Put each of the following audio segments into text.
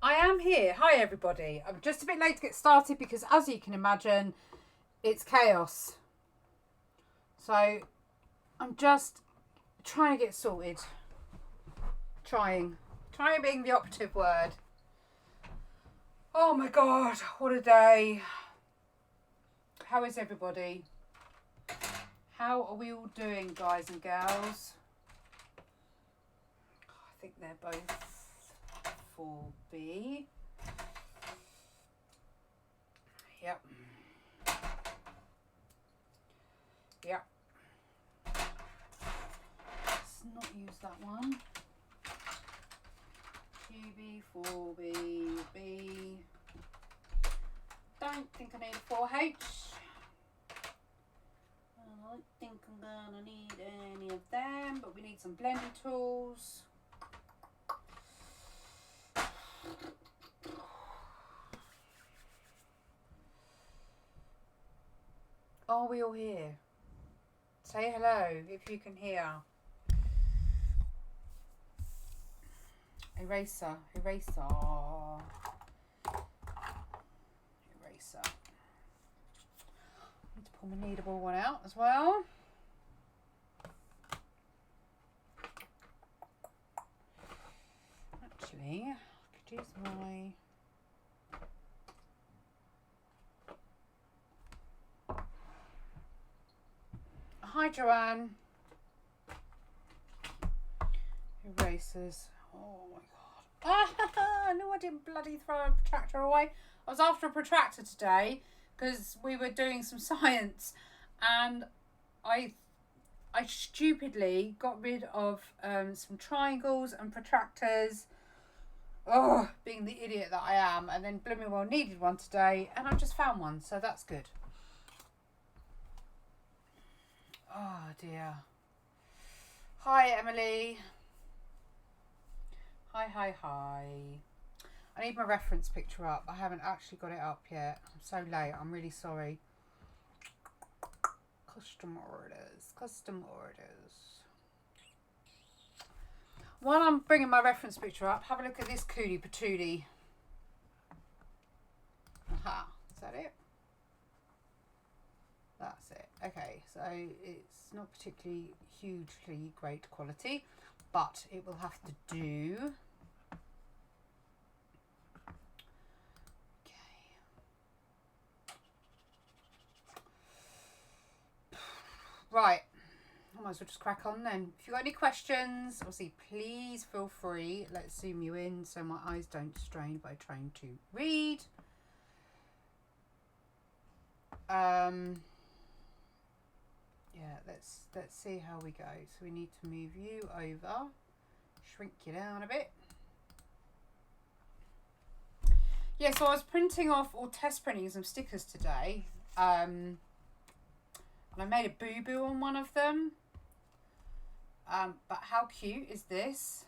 I am here. Hi everybody. I'm just a bit late to get started because, as you can imagine, it's chaos. So I'm just trying to get sorted. Trying being the operative word. Oh my god, what a day. How is everybody? How are we all doing, guys and gals? I think they're both 4B. Yep. Yep. Let's not use that one. QB, 4B, B. Don't think I need a 4H. I don't think I'm gonna need any of them, but we need some blending tools. Are we all here? Say hello if you can hear. Eraser. Need to pull my kneadable one out as well. Actually, I could use my... Hi Joanne. Erasers. Oh my god. Ah, no, I didn't bloody throw a protractor away. I was after a protractor today because we were doing some science and I stupidly got rid of some triangles and protractors. Oh, being the idiot that I am, and then blooming well needed one today and I just found one, so that's good. Oh dear. Hi Emily. Hi. I need my reference picture up. I haven't actually got it up yet. I'm so late. I'm really sorry. Custom orders. While I'm bringing my reference picture up, have a look at this coolie patoolie. Aha. Is that it? That's it. Okay, so it's not particularly hugely great quality, but it will have to do. Okay. Right. I might as well just crack on then. If you've got any questions, obviously, please feel free. Let's zoom you in so my eyes don't strain by trying to read. Yeah, let's see how we go. So we need to move you over, shrink you down a bit. Yeah, so I was printing off or test printing some stickers today, and I made a boo-boo on one of them. But how cute is this?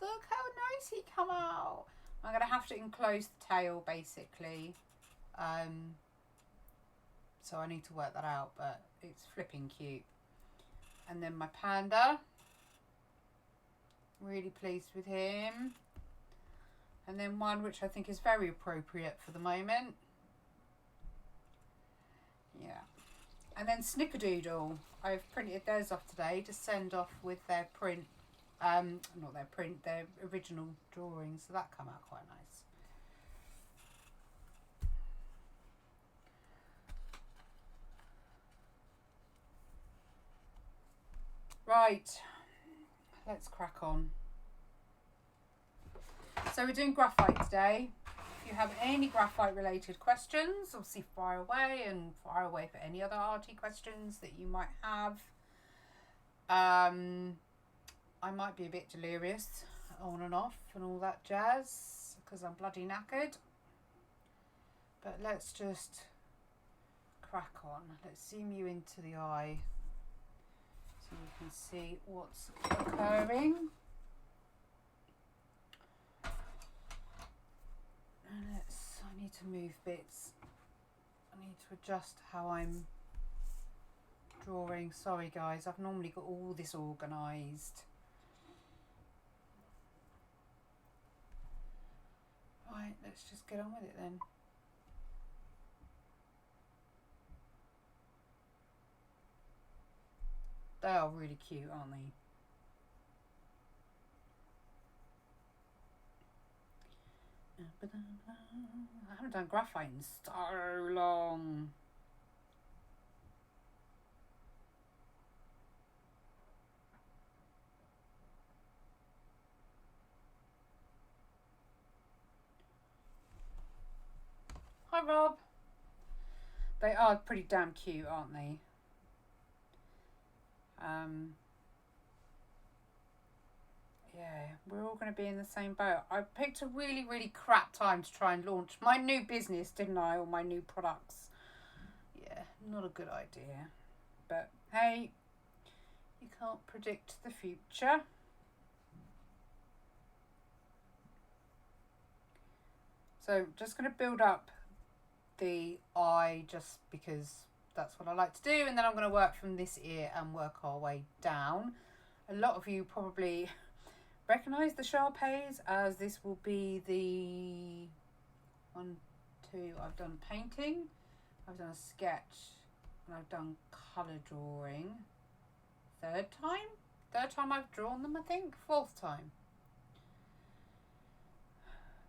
Look how nice he come out. I'm gonna have to enclose the tail basically. So I need to work that out, but it's flipping cute. And then my panda. Really pleased with him. And then one which I think is very appropriate for the moment. Yeah. And then Snickerdoodle. I've printed those off today to send off with their print. Not their print, their original drawings. So that come out quite nice. Right, let's crack on. So we're doing graphite today. If you have any graphite related questions, obviously fire away, and fire away for any other arty questions that you might have. I might be a bit delirious on and off and all that jazz because I'm bloody knackered. But let's just crack on. Let's zoom you into the eye. So you can see what's occurring. And I need to move bits. I need to adjust how I'm drawing. Sorry guys, I've normally got all this organised. Right, let's just get on with it then. They are really cute, aren't they? I haven't done graphite in so long. Hi Rob. They are pretty damn cute, aren't they? Yeah, we're all going to be in the same boat. I picked a really, really crap time to try and launch my new business, didn't I? Or my new products. Yeah, not a good idea. But hey, you can't predict the future. So just going to build up the eye just because that's what I like to do. And then I'm going to work from this ear and work our way down. A lot of you probably recognise the Sharpeis, as this will be the 1, 2, I've done painting, I've done a sketch, and I've done colour drawing. Third time I've drawn them, I think. Fourth time.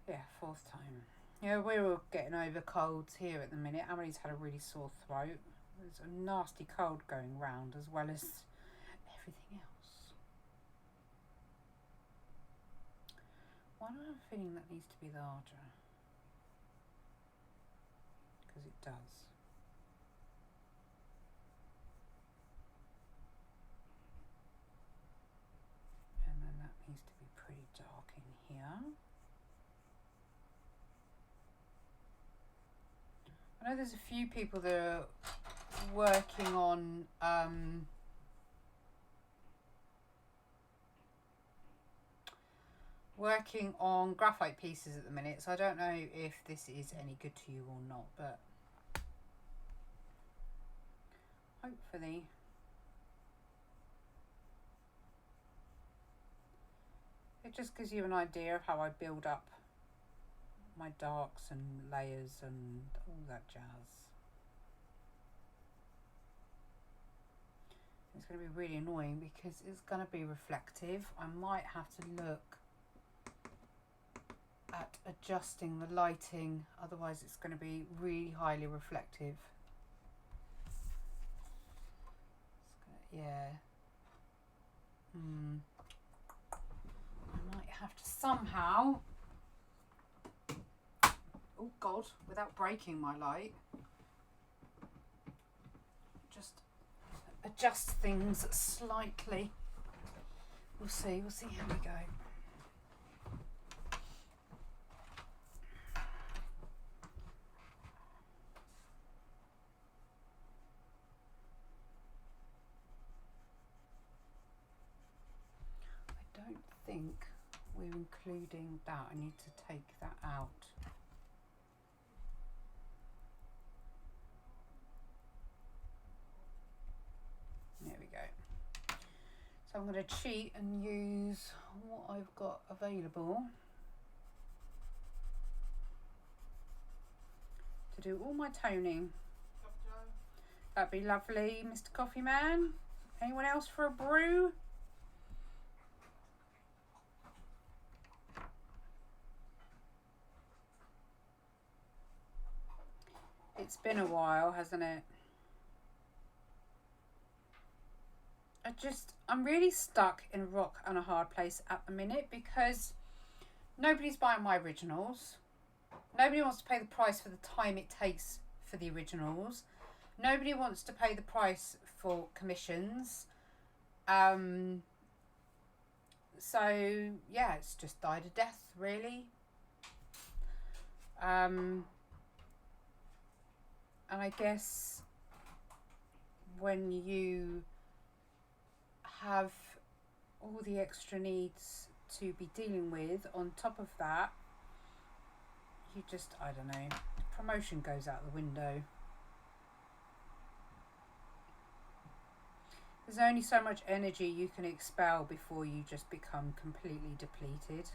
Yeah, fourth time. Yeah, we're all getting over colds here at the minute. Emily's had a really sore throat. There's a nasty cold going round as well as everything else. Why do I have a feeling that needs to be larger? Because it does. And then that needs to be pretty dark in here. I know there's a few people that are working on graphite pieces at the minute, so I don't know if this is any good to you or not, but hopefully it just gives you an idea of how I build up my darks and layers and all that jazz. It's going to be really annoying because it's going to be reflective. I might have to look at adjusting the lighting, otherwise it's going to be really highly reflective. Yeah. I might have to somehow, oh God, without breaking my light, just adjust things slightly. We'll see how we go. I don't think we're including that. I need to take that out. There we go. So I'm going to cheat and use what I've got available to do all my toning. That'd be lovely, Mr. Coffee Man. Anyone else for a brew? It's been a while, hasn't it? I'm really stuck in a rock and a hard place at the minute because nobody's buying my originals. Nobody wants to pay the price for the time it takes for the originals. Nobody wants to pay the price for commissions. So yeah, it's just died a death, really. And I guess when you have all the extra needs to be dealing with on top of that, you just, I don't know, promotion goes out the window. There's only so much energy you can expel before you just become completely depleted.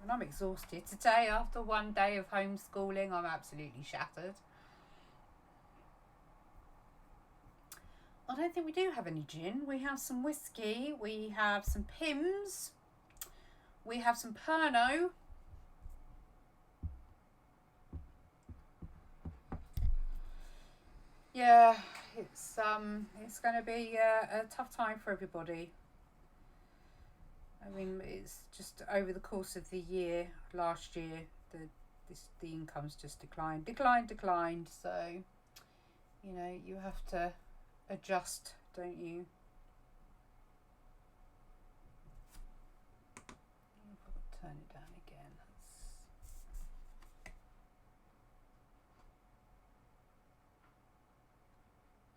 And I'm exhausted today after one day of homeschooling. I'm absolutely shattered. I don't think we do have any gin. We have some whiskey. We have some Pimm's. We have some Pernod. Yeah, it's going to be a tough time for everybody. I mean, it's just over the course of the year, last year, the income's just declined. So, you know, you have to adjust, don't you? Turn it down again.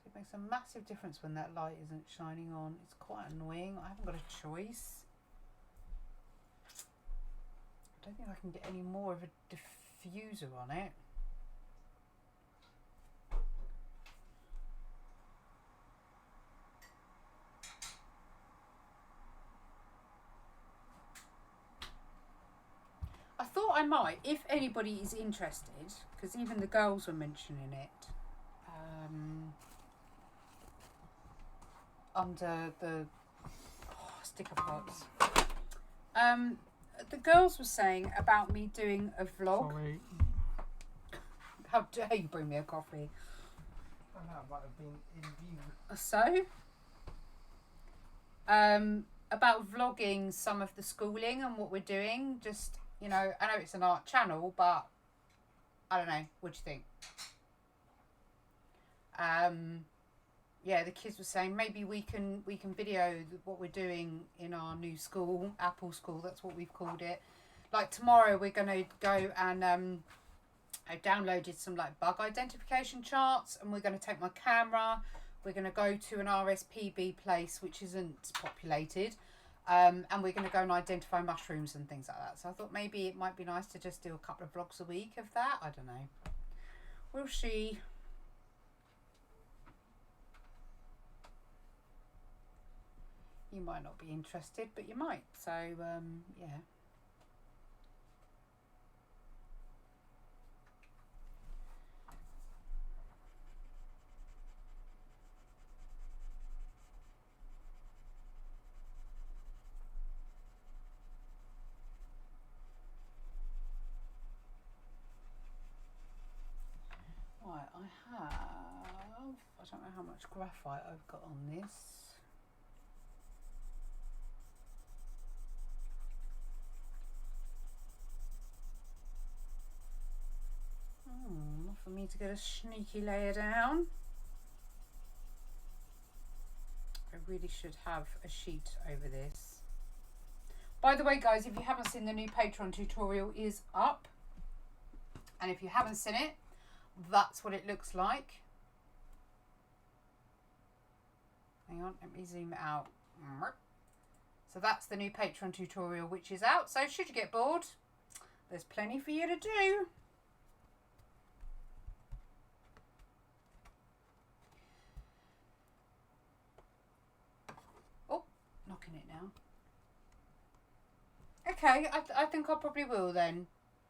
It makes a massive difference when that light isn't shining on. It's quite annoying. I haven't got a choice. I don't think I can get any more of a diffuser on it. I thought I might, if anybody is interested, because even the girls were mentioning it, under the sticker pops. The girls were saying about me doing a vlog. Sorry. How dare you bring me a coffee? I know it might have been in view. So, about vlogging some of the schooling and what we're doing. Just, you know, I know it's an art channel, but I don't know. What do you think? Yeah, the kids were saying maybe we can video what we're doing in our new school, Apple School. That's what we've called it. Like tomorrow, we're gonna go and I downloaded some like bug identification charts, and we're gonna take my camera. We're gonna go to an RSPB place which isn't populated, and we're gonna go and identify mushrooms and things like that. So I thought maybe it might be nice to just do a couple of vlogs a week of that. I don't know. We'll see. You might not be interested, but you might. So, yeah. Right, I don't know how much graphite I've got on this. Not for me to get a sneaky layer down. I really should have a sheet over this. By the way, guys, if you haven't seen, the new Patreon tutorial is up. And if you haven't seen it, that's what it looks like. Hang on, let me zoom it out. So that's the new Patreon tutorial, which is out. So should you get bored, there's plenty for you to do. Oh, knocking it now. Okay, I think I probably will then.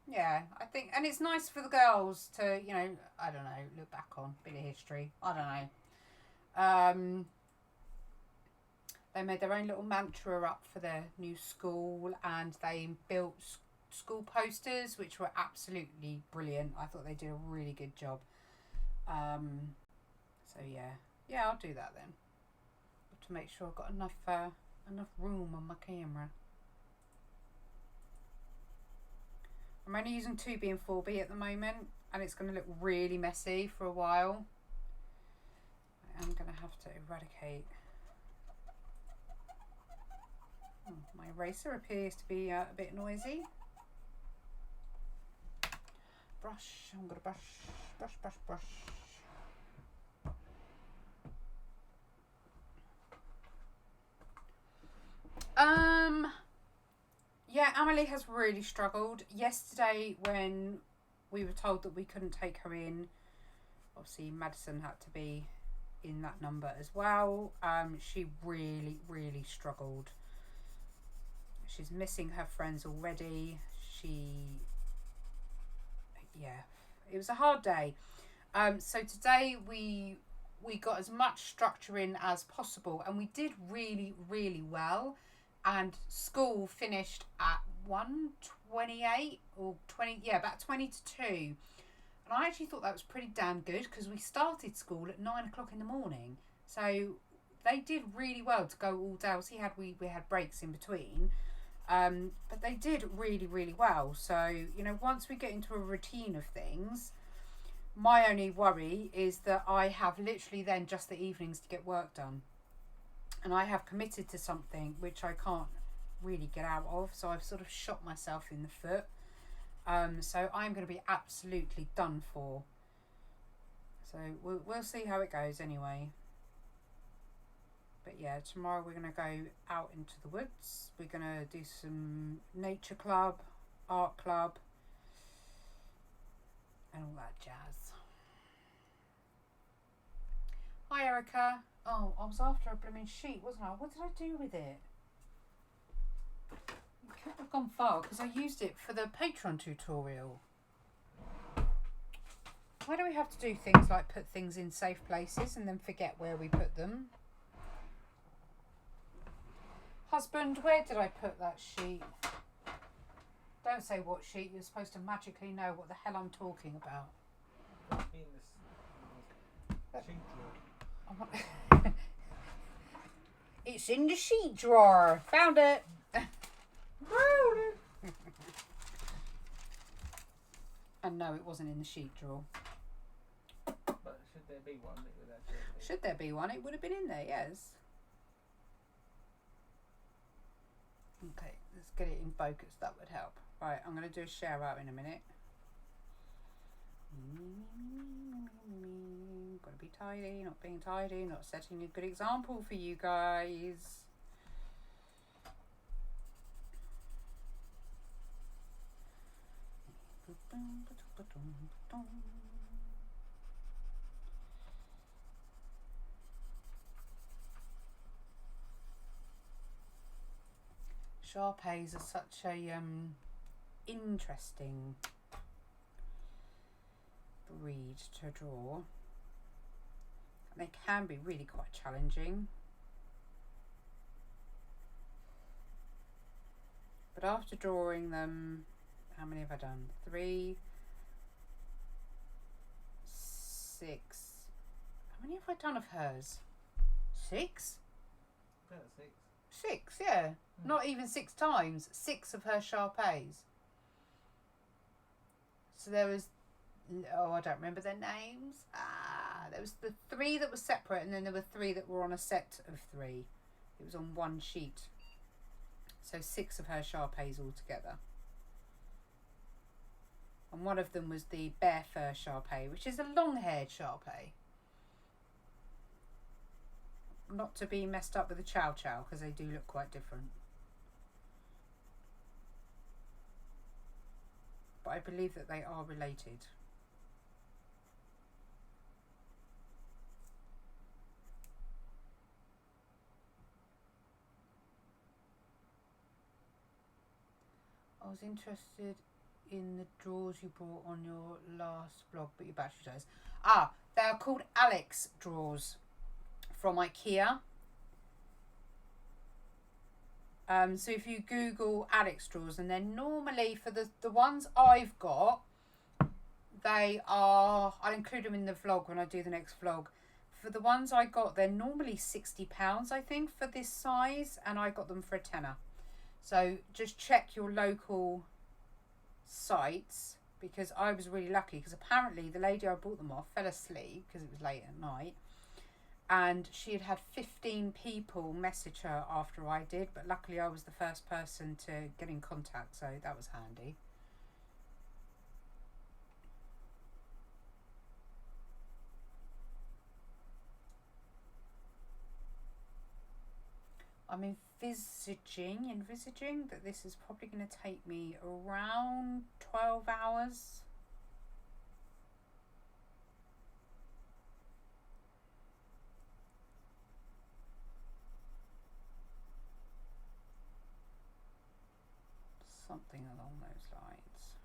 Yeah, I think, and it's nice for the girls to, you know, I don't know, look back on a bit of history. I don't know. They made their own little mantra up for their new school, and they built school posters, which were absolutely brilliant. I thought they did a really good job. So yeah, I'll do that then. To make sure I've got enough room on my camera. I'm only using 2B and 4B at the moment, and it's going to look really messy for a while. I am going to have to eradicate. My eraser appears to be a bit noisy. Brush, I'm going to brush. Yeah, Amelie has really struggled. Yesterday, when we were told that we couldn't take her in, obviously Madison had to be in that number as well. She really struggled. She's missing her friends already. yeah, it was a hard day. So today we got as much structure in as possible, and we did really, really well. And school finished at 1:28 or 20, yeah, about 20 to 2. And I actually thought that was pretty damn good because we started school at 9 o'clock in the morning. So they did really well to go all day. Obviously, we had breaks in between. But they did really, really well. So, you know, once we get into a routine of things, my only worry is that I have literally then just the evenings to get work done. And I have committed to something which I can't really get out of. So I've sort of shot myself in the foot. So I'm going to be absolutely done for. So we'll see how it goes anyway. But yeah, tomorrow we're going to go out into the woods. We're going to do some nature club, art club, and all that jazz. Hi, Erica. Oh, I was after a blooming sheet, wasn't I? What did I do with it? It could have gone far because I used it for the Patreon tutorial. Why do we have to do things like put things in safe places and then forget where we put them? Husband, where did I put that sheet? Don't say what sheet. You're supposed to magically know what the hell I'm talking about. In this sheet drawer. It's in the sheet drawer. Found it. And no, it wasn't in the sheet drawer. But should there be one? It would actually be. Should there be one? It would have been in there, yes. Okay, let's get it in focus. That would help. Right, I'm going to do a share out in a minute. Got to be tidy, not being tidy, not setting a good example for you guys. Sharpeis are such a interesting breed to draw. And they can be really quite challenging. But after drawing them, how many have I done? 3, 6. How many have I done of hers? 6? About 6. 6, yeah. Not even 6 times. 6 of her Sharpeis. So there was, oh, I don't remember their names. There was the 3 that were separate, and then there were 3 that were on a set of 3. It was on one sheet. So 6 of her Sharpeis altogether. And one of them was the bear fur Sharpei, which is a long-haired Sharpei. Not to be messed up with the Chow Chow, because they do look quite different. But I believe that they are related. I was interested in the drawers you brought on your last blog, but your battery dies. They are called Alex drawers from IKEA. So if you Google Alex drawers, and then normally for the ones I've got, they are, I'll include them in the vlog when I do the next vlog. For the ones I got, they're normally £60, I think, for this size, and I got them for a tenner. So just check your local sites, because I was really lucky, because apparently the lady I bought them off fell asleep because it was late at night, and she had 15 people message her after I did, but luckily I was the first person to get in contact, so that was handy. I'm envisaging that this is probably going to take me around 12 hours. Something something along those lines.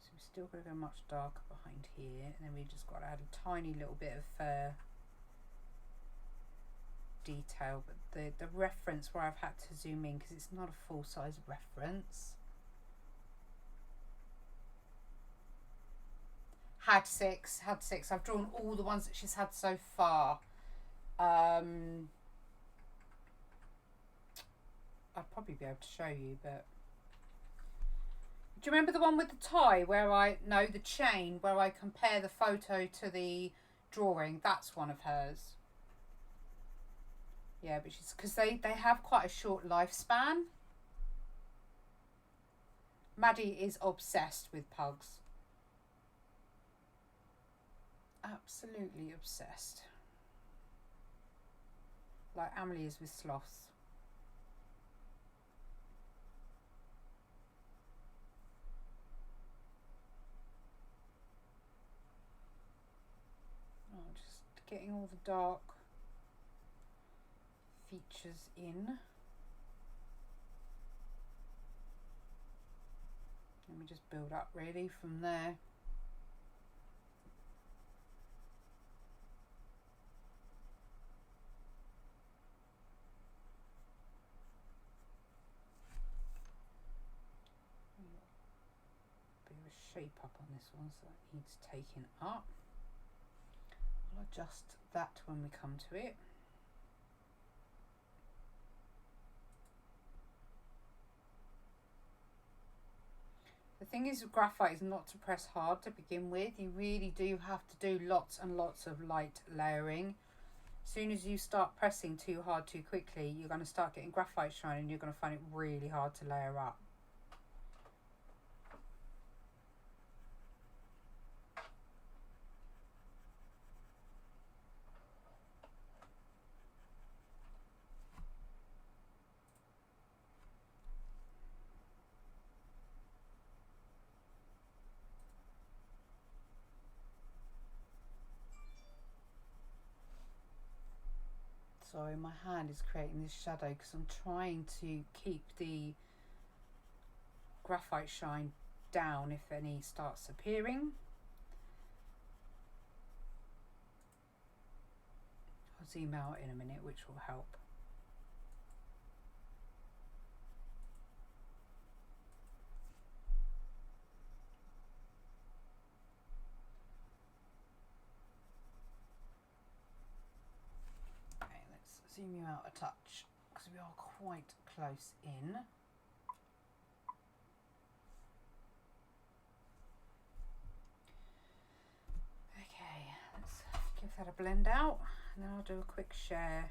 So we've still got to go much darker behind here, and then we just got to add a tiny little bit of detail, but the reference where I've had to zoom in because it's not a full size reference. Had six. I've drawn all the ones that she's had so far. I'd probably be able to show you, but do you remember the one with the tie where the chain where I compare the photo to the drawing? That's one of hers. Yeah, but she's, because they have quite a short lifespan. Maddie is obsessed with pugs. Absolutely obsessed. Like Amelie is with sloths. Oh, just getting all the dark features in. Let me just build up really from there. Bit of a shape up on this one, so that needs taking up. I'll adjust that when we come to it. The thing is with graphite is not to press hard to begin with. You really do have to do lots and lots of light layering. As soon as you start pressing too hard too quickly, you're going to start getting graphite shine and you're going to find it really hard to layer up. Sorry, my hand is creating this shadow because I'm trying to keep the graphite shine down if any starts appearing. I'll zoom out in a minute, which will help. Zoom you out a touch because we are quite close in. Okay, let's give that a blend out and then I'll do a quick share.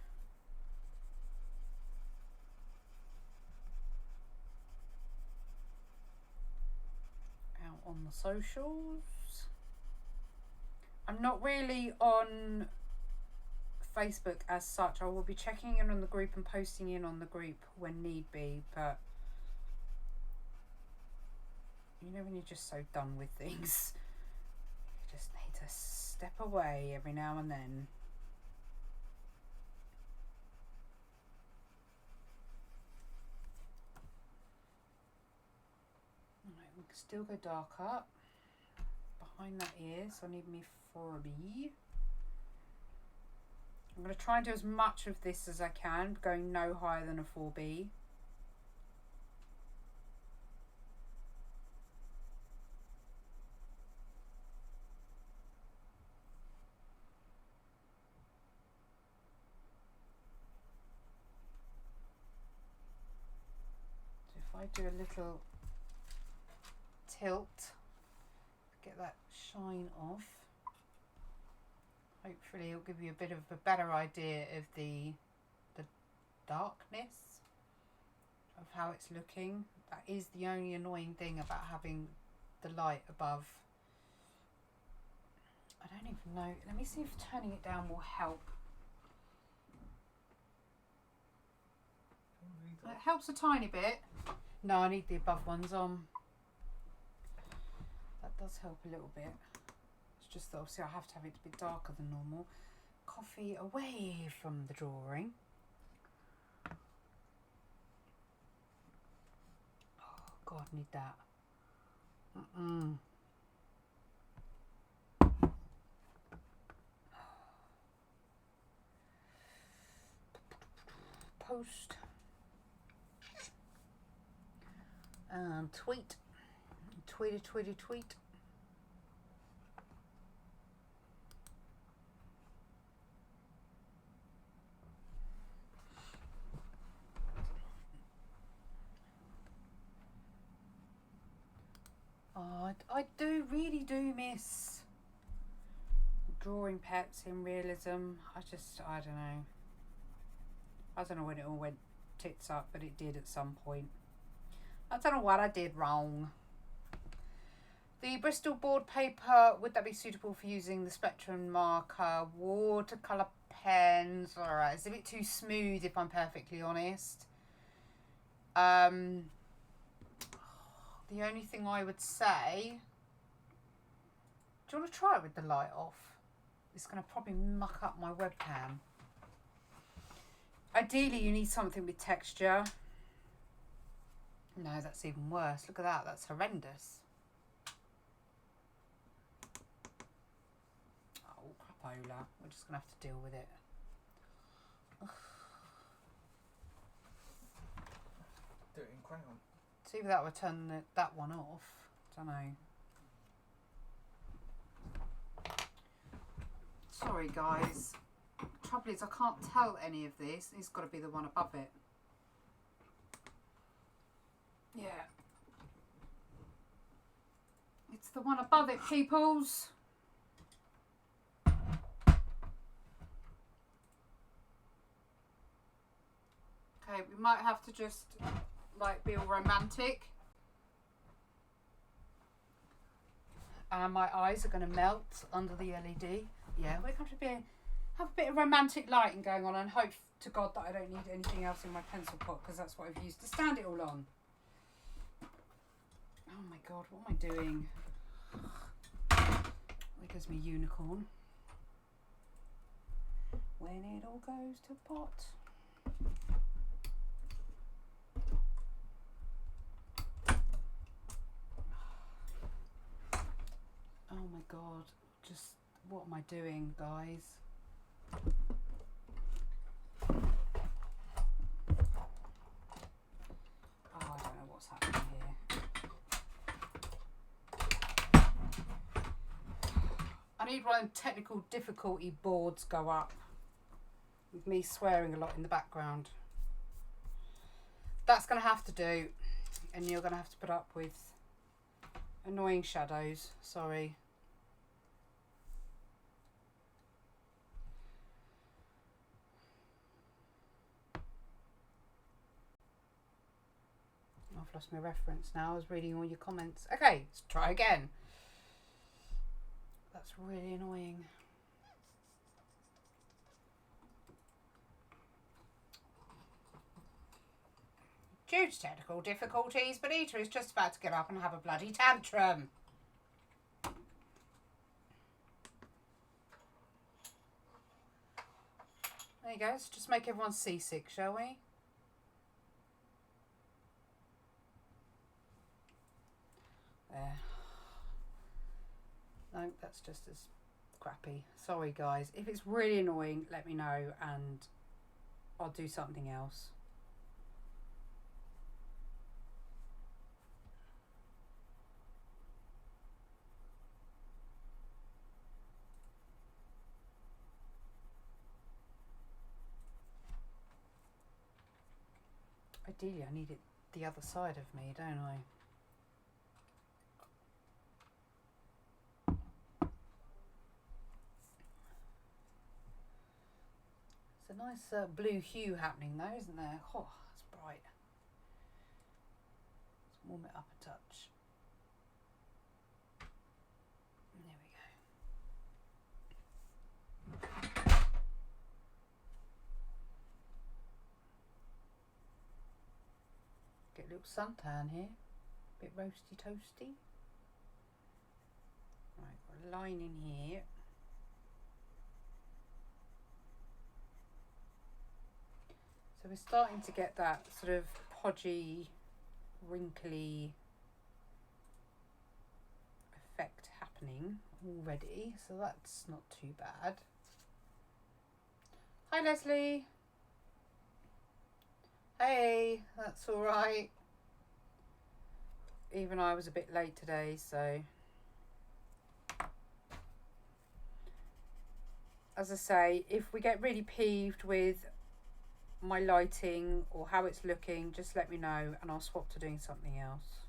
Out on the socials. I'm not really on Facebook as such. I will be checking in on the group and posting in on the group when need be, but you know when you're just so done with things, you just need to step away every now and then. Alright, we can still go darker behind that ear, so I need me 4B. I'm going to try and do as much of this as I can, going no higher than a 4B. So if I do a little tilt, get that shine off. Hopefully it'll give you a bit of a better idea of the darkness of how it's looking. That is the only annoying thing about having the light above. I don't even know. Let me see if turning it down will help. It helps a tiny bit. No, I need the above ones on. That does help a little bit. Just that obviously I have to have it a bit darker than normal. Coffee away from the drawing. God, I need that. Mm-mm. Post. Tweet. Tweet. Oh, I really do miss drawing pets in realism. I don't know. I don't know when it all went tits up, but it did at some point. I don't know what I did wrong. The Bristol board paper, would that be suitable for using the Spectrum marker? Watercolour pens, alright, it's a bit too smooth if I'm perfectly honest. The only thing I would say, do you want to try it with the light off? It's going to probably muck up my webcam. Ideally you need something with texture. No, that's even worse. Look at that, that's horrendous. Oh, crapola. We're just going to have to deal with it. Ugh. Do it in crayon. See if that would turn that one off. Don't know. Sorry guys. Trouble is I can't tell any of this. It's got to be the one above it. Yeah. It's the one above it, peoples. Okay, we might have to just like be all romantic. And my eyes are going to melt under the LED. Yeah, we're going to have a bit of romantic lighting going on, and hope to God that I don't need anything else in my pencil pot, because that's what I've used to stand it all on. Oh my God, what am I doing? There goes my unicorn. When it all goes to pot. Oh my God, just what am I doing, guys? Oh, I don't know what's happening here. I need one of them technical difficulty boards go up with me swearing a lot in the background. That's going to have to do, and you're going to have to put up with annoying shadows. Sorry. I've lost my reference now. I was reading all your comments. Okay, let's try again. That's really annoying. Due to technical difficulties, Benita is just about to get up and have a bloody tantrum. There you go. Let's just make everyone seasick, shall we? There. No, that's just as crappy. Sorry, guys. If it's really annoying, let me know and I'll do something else. Ideally, I need it the other side of me, don't I? It's a nice blue hue happening though, isn't there? Oh, it's bright. Let's warm it up a touch. There we go. Get a little suntan here. Bit roasty toasty. Right, got a line in here. So we're starting to get that sort of podgy, wrinkly lighting already, so that's not too bad. Hi Leslie. Hey, that's all right. Even I was a bit late today, so as I say, if we get really peeved with my lighting or how it's looking, just let me know and I'll swap to doing something else,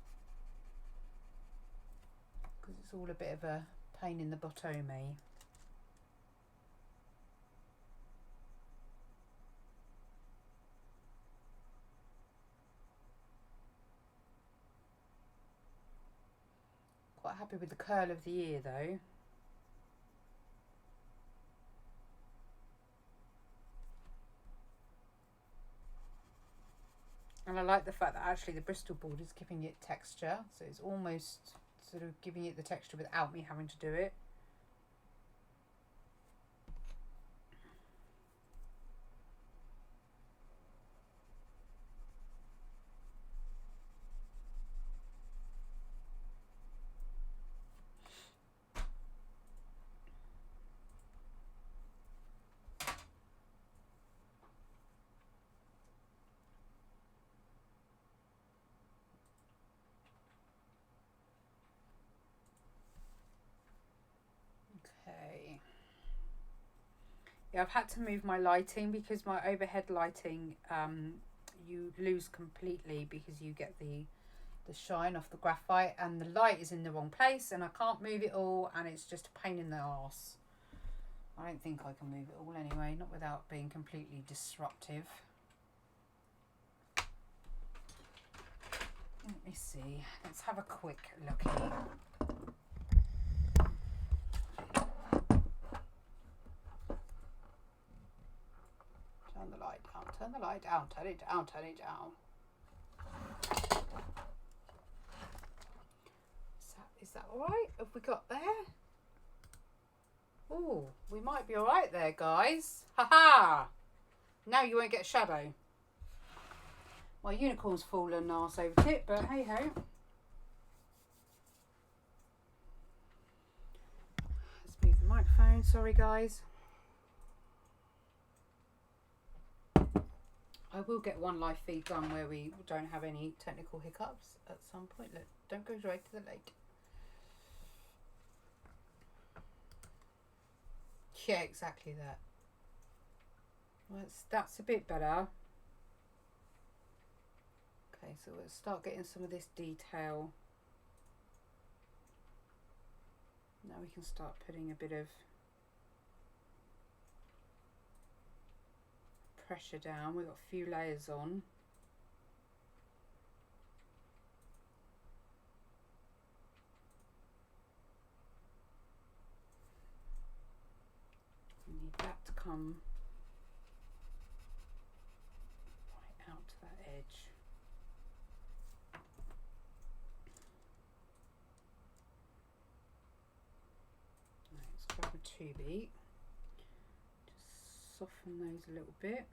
because it's all a bit of a pain in the bottom-y. Quite happy with the curl of the ear though. And I like the fact that actually the Bristol board is giving it texture, so it's almost sort of giving it the texture without me having to do it. Okay. Yeah, I've had to move my lighting because my overhead lighting, you lose completely because you get the shine off the graphite, and the light is in the wrong place and I can't move it all, and it's just a pain in the arse. I don't think I can move it all anyway, not without being completely disruptive. Let me see, let's have a quick looky. Turn the light down, turn the light down, turn it down, turn it down. Is that all right? Have we got there? Oh, we might be all right there, guys. Ha-ha! Now you won't get shadow. My unicorn's fallen arse over tip, but hey-ho. Let's move the microphone. Sorry, guys. I will get one live feed done where we don't have any technical hiccups at some point. Look, don't go right to the light. Yeah, exactly that. Well, that's a bit better. Okay, so we'll start getting some of this detail. Now we can start putting a bit of pressure down. We've got a few layers on. We need that to come right out to that edge. Right, let's grab a 2B. Just soften those a little bit.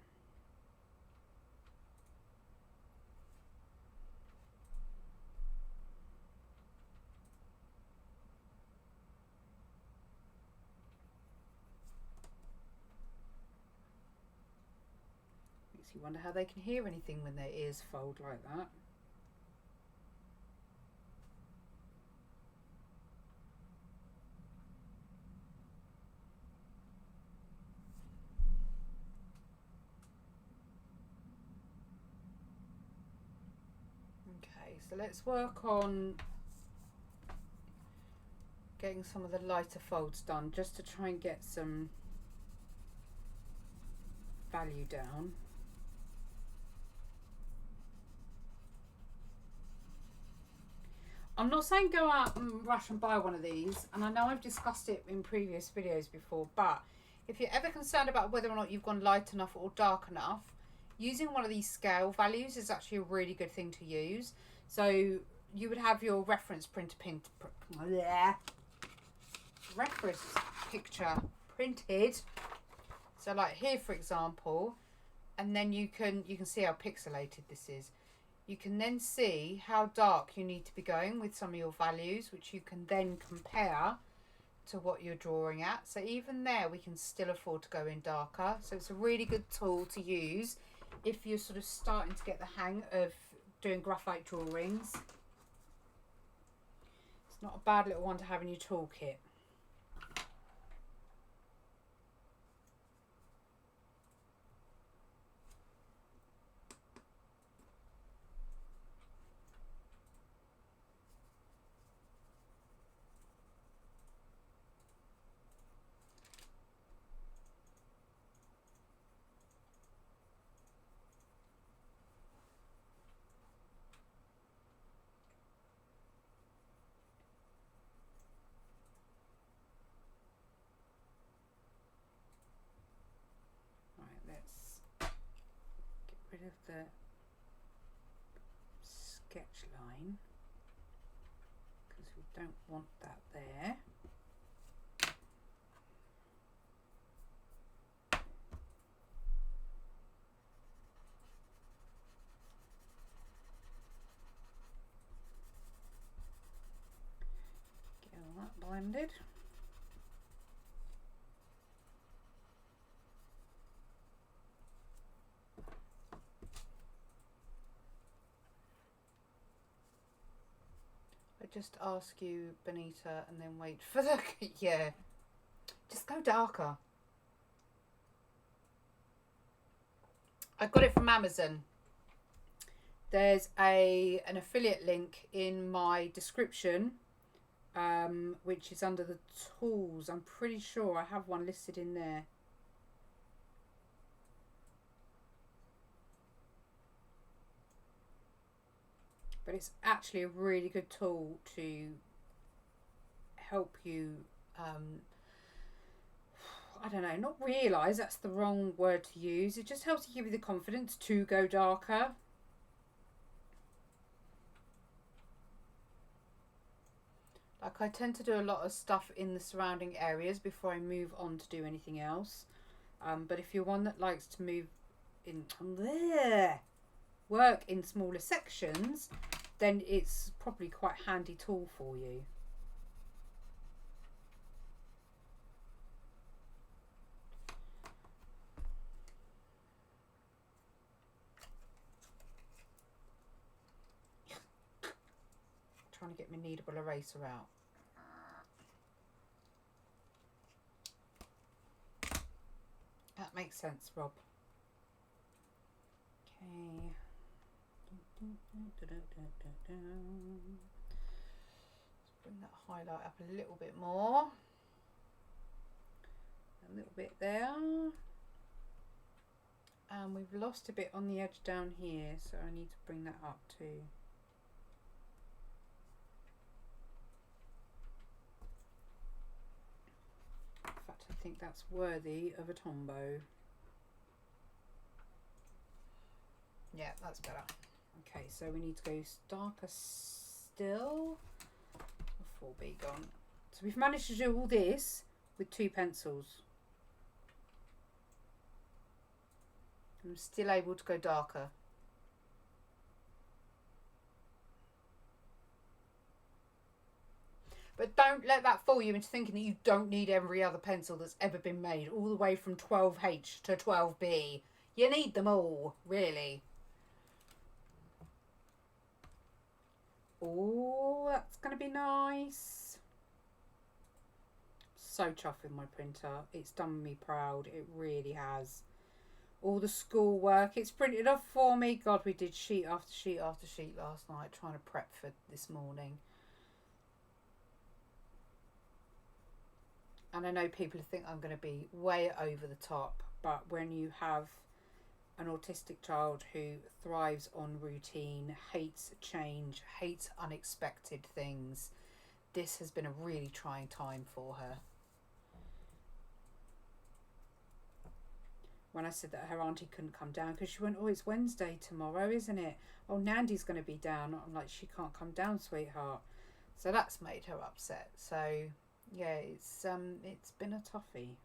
Makes you wonder how they can hear anything when their ears fold like that. Okay, so let's work on getting some of the lighter folds done, just to try and get some value down. I'm not saying go out and rush and buy one of these, and I know I've discussed it in previous videos before, but if you're ever concerned about whether or not you've gone light enough or dark enough, using one of these scale values is actually a really good thing to use. So you would have your reference reference picture printed, so like here for example, and then you can see how pixelated this is. You can then see how dark you need to be going with some of your values, which you can then compare to what you're drawing at. So even there we can still afford to go in darker. So it's a really good tool to use if you're sort of starting to get the hang of doing graphite drawings. It's not a bad little one to have in your toolkit. Rid of the sketch line because we don't want that there. Get all that blended. Just ask you, Benita, and then wait for the... yeah. Just go darker. I got it from Amazon. There's an affiliate link in my description, which is under the tools. I'm pretty sure I have one listed in there. But it's actually a really good tool to help you, I don't know, not realise, that's the wrong word to use. It just helps you give you the confidence to go darker. Like I tend to do a lot of stuff in the surrounding areas before I move on to do anything else. But if you're one that likes to move in work in smaller sections, then it's probably quite a handy tool for you. Trying to get my kneadable eraser out. That makes sense, Rob. Okay. Let's bring that highlight up a little bit more. A little bit there. And we've lost a bit on the edge down here, so I need to bring that up too. In fact, I think that's worthy of a Tombow. Yeah, that's better. Okay, so we need to go darker still before be gone. So we've managed to do all this with 2 pencils. I'm still able to go darker. But don't let that fool you into thinking that you don't need every other pencil that's ever been made, all the way from 12H to 12B. You need them all, really. Oh, that's going to be nice. So chuffed with my printer. It's done me proud. It really has. All the school work, it's printed off for me. God, we did sheet after sheet after sheet last night trying to prep for this morning. And I know people think I'm going to be way over the top, but when you have an autistic child who thrives on routine, hates change, hates unexpected things, this has been a really trying time for her. When I said that her auntie couldn't come down, because she went, oh, it's Wednesday tomorrow, isn't it? Oh, Nandy's going to be down. I'm like, she can't come down, sweetheart. So that's made her upset. So yeah, it's been a toughie,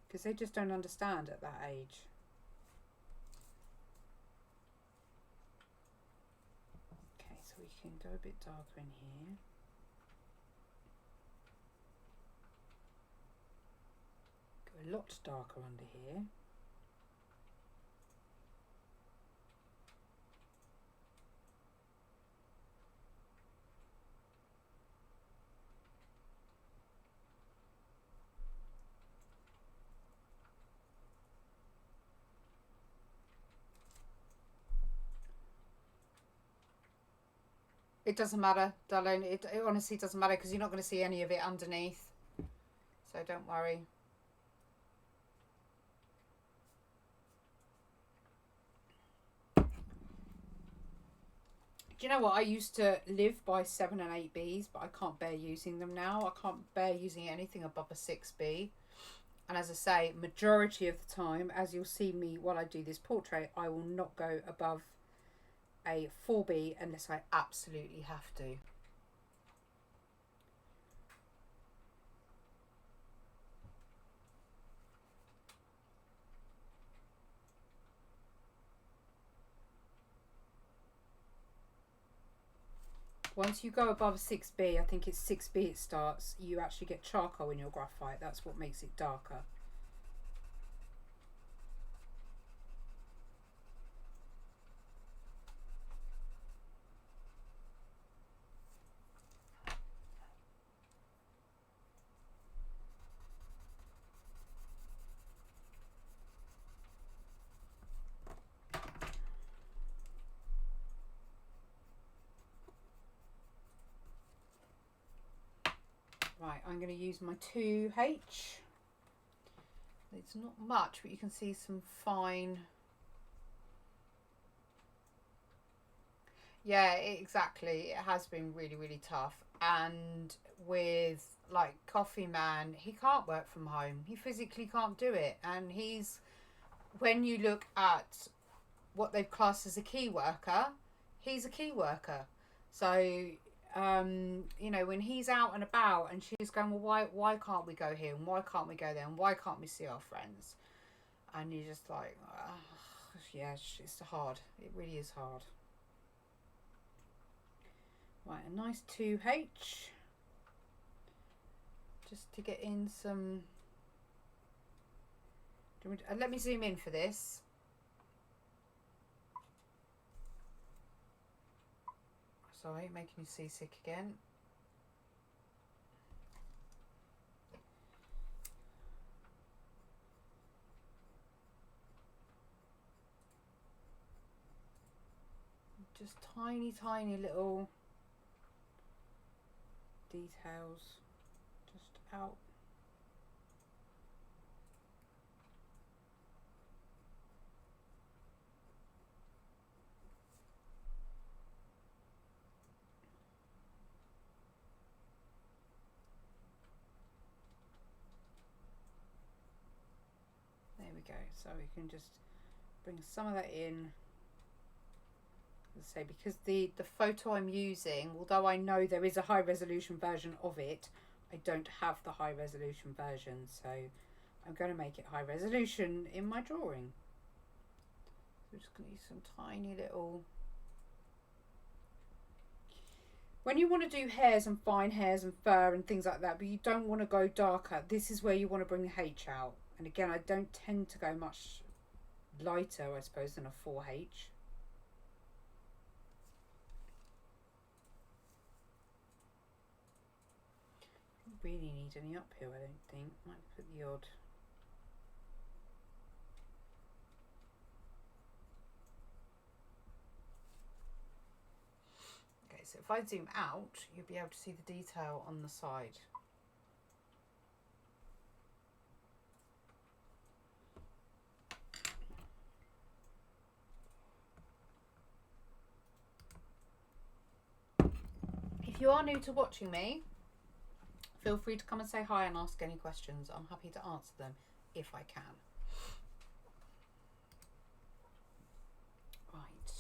because they just don't understand at that age. Okay, so we can go a bit darker in here. lot darker under here. It doesn't matter, darling. It honestly doesn't matter because you're not going to see any of it underneath. So don't worry. Do you know what? I used to live by 7 and 8Bs, but I can't bear using them now. I can't bear using anything above a 6B. And as I say, majority of the time, as you'll see me while I do this portrait, I will not go above a 4B unless I absolutely have to. Once you go above 6B, I think it's 6B it starts, you actually get charcoal in your graphite. That's what makes it darker. Right, I'm going to use my 2H. It's not much, but you can see some fine. Yeah, exactly. It has been really, really tough. And with like Coffee Man, he can't work from home. He physically can't do it. And he's, when you look at what they've classed as a key worker, he's a key worker. So you know, when he's out and about and she's going, well, why can't we go here and why can't we go there and why can't we see our friends? And you're just like, yeah, it's hard. It really is hard. Right, a nice 2H just to get in some. Let me zoom in for this. Sorry, making you seasick again. Just tiny, tiny little details just out. There we go. So we can just bring some of that in. As I say, because the photo I'm using, although I know there is a high resolution version of it, I don't have the high resolution version, so I'm going to make it high resolution in my drawing. So we're just going to use some tiny little. When you want to do hairs and fine hairs and fur and things like that, but you don't want to go darker, this is where you want to bring the H out. And again, I don't tend to go much lighter, I suppose, than a 4H. Really need any uphill, I don't think. Might put the odd. Okay, so if I zoom out, you'll be able to see the detail on the side. If you are new to watching me, feel free to come and say hi and ask any questions. I'm happy to answer them if I can. Right.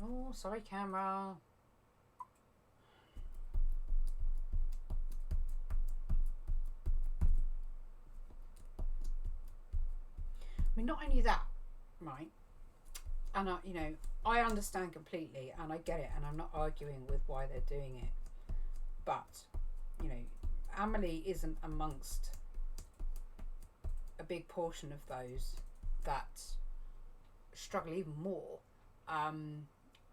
Oh, sorry, camera. I mean, not only that, right? And you know, I understand completely and I get it and I'm not arguing with why they're doing it. But, you know, Amelie isn't amongst a big portion of those that struggle even more.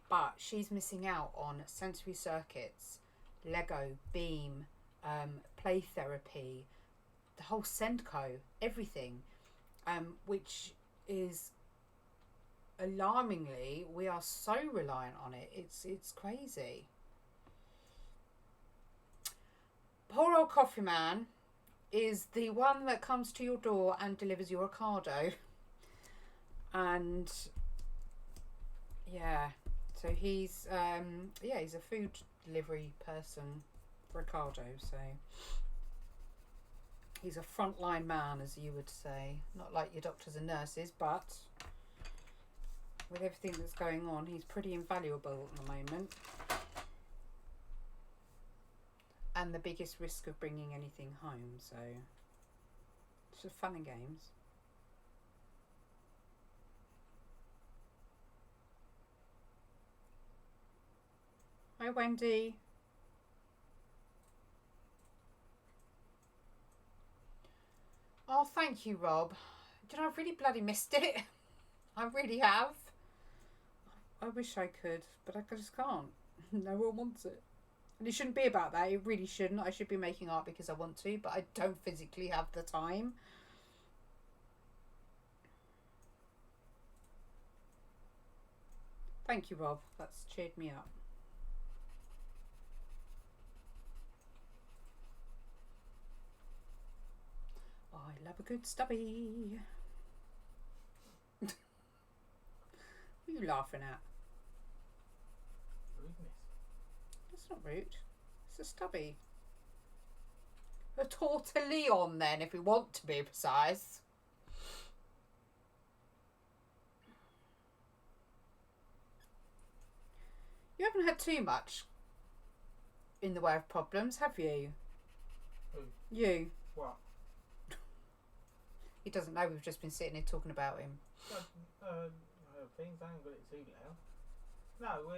But she's missing out on sensory circuits, Lego, beam, play therapy, the whole Sendco, everything, which is alarmingly, we are so reliant on it. It's crazy. Poor old coffee man is the one that comes to your door and delivers your Ocado. And yeah, so he's he's a food delivery person for Ocado, so he's a frontline man, as you would say. Not like your doctors and nurses, but with everything that's going on, he's pretty invaluable at the moment. And the biggest risk of bringing anything home, so it's just fun and games. Hi, Wendy. Oh, thank you, Rob. You know, I've really bloody missed it. I really have. I wish I could, but I just can't. No one wants it. And it shouldn't be about that. It really shouldn't. I should be making art because I want to, but I don't physically have the time. Thank you, Rob. That's cheered me up. I love a good stubby. What are you laughing at? Rudeness. That's not rude. It's a stubby. A tortillon, then, if we want to be precise. You haven't had too much in the way of problems, have you? Who? You. What? He doesn't know we've just been sitting here talking about him. Things I haven't got it too loud. No,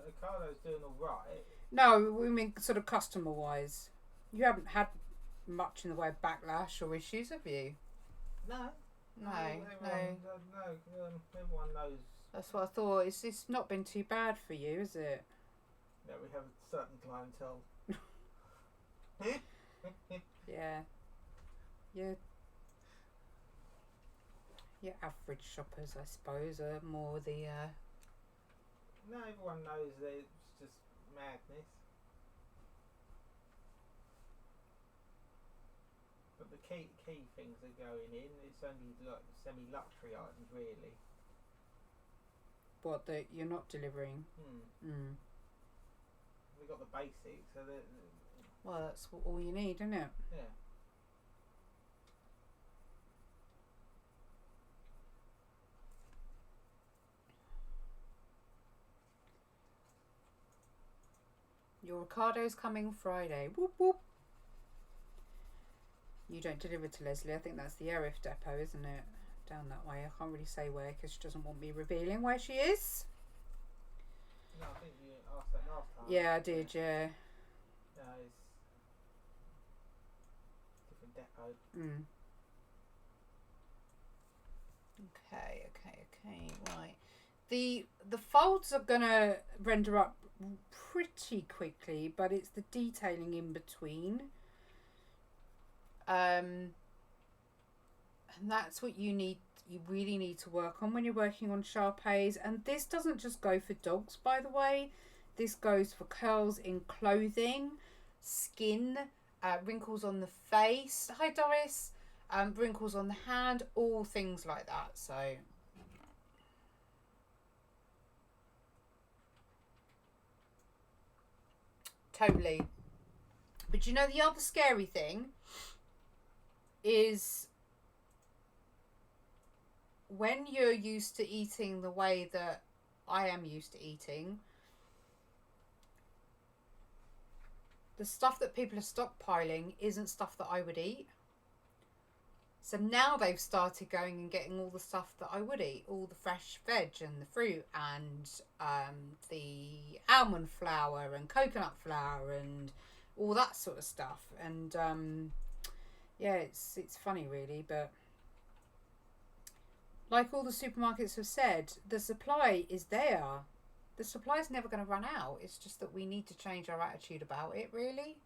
Ocado's doing all right. No, we mean sort of customer wise. You haven't had much in the way of backlash or issues, have you? No. No. Everyone knows. That's what I thought. It's not been too bad for you, is it? Yeah, we have a certain clientele. Yeah. Yeah. Your average shoppers, I suppose, are more the... No, everyone knows that it's just madness. But the key things are going in. It's only like semi-luxury items, really. What, that you're not delivering? We've got the basics, so that. Well, that's all you need, isn't it? Yeah. Your Ricardo's coming Friday. Whoop whoop. You don't deliver to Leslie. I think that's the Erith depot, isn't it? Down that way. I can't really say where because she doesn't want me revealing where she is. No, I think you asked that last time. Yeah, I did, yeah. No, it's different depot. Okay, right. The folds are gonna render up pretty quickly, but it's the detailing in between. And that's what you really need to work on when you're working on Sharpeis. And this doesn't just go for dogs, by the way. This goes for curls in clothing, skin, wrinkles on the face. Hi, Doris. Wrinkles on the hand, all things like that. So totally. But you know, the other scary thing is when you're used to eating the way that I am used to eating, the stuff that people are stockpiling isn't stuff that I would eat. So now they've started going and getting all the stuff that I would eat, all the fresh veg and the fruit and the almond flour and coconut flour and all that sort of stuff. And yeah, it's funny really, but like all the supermarkets have said, the supply is there. The supply is never going to run out. It's just that we need to change our attitude about it, really.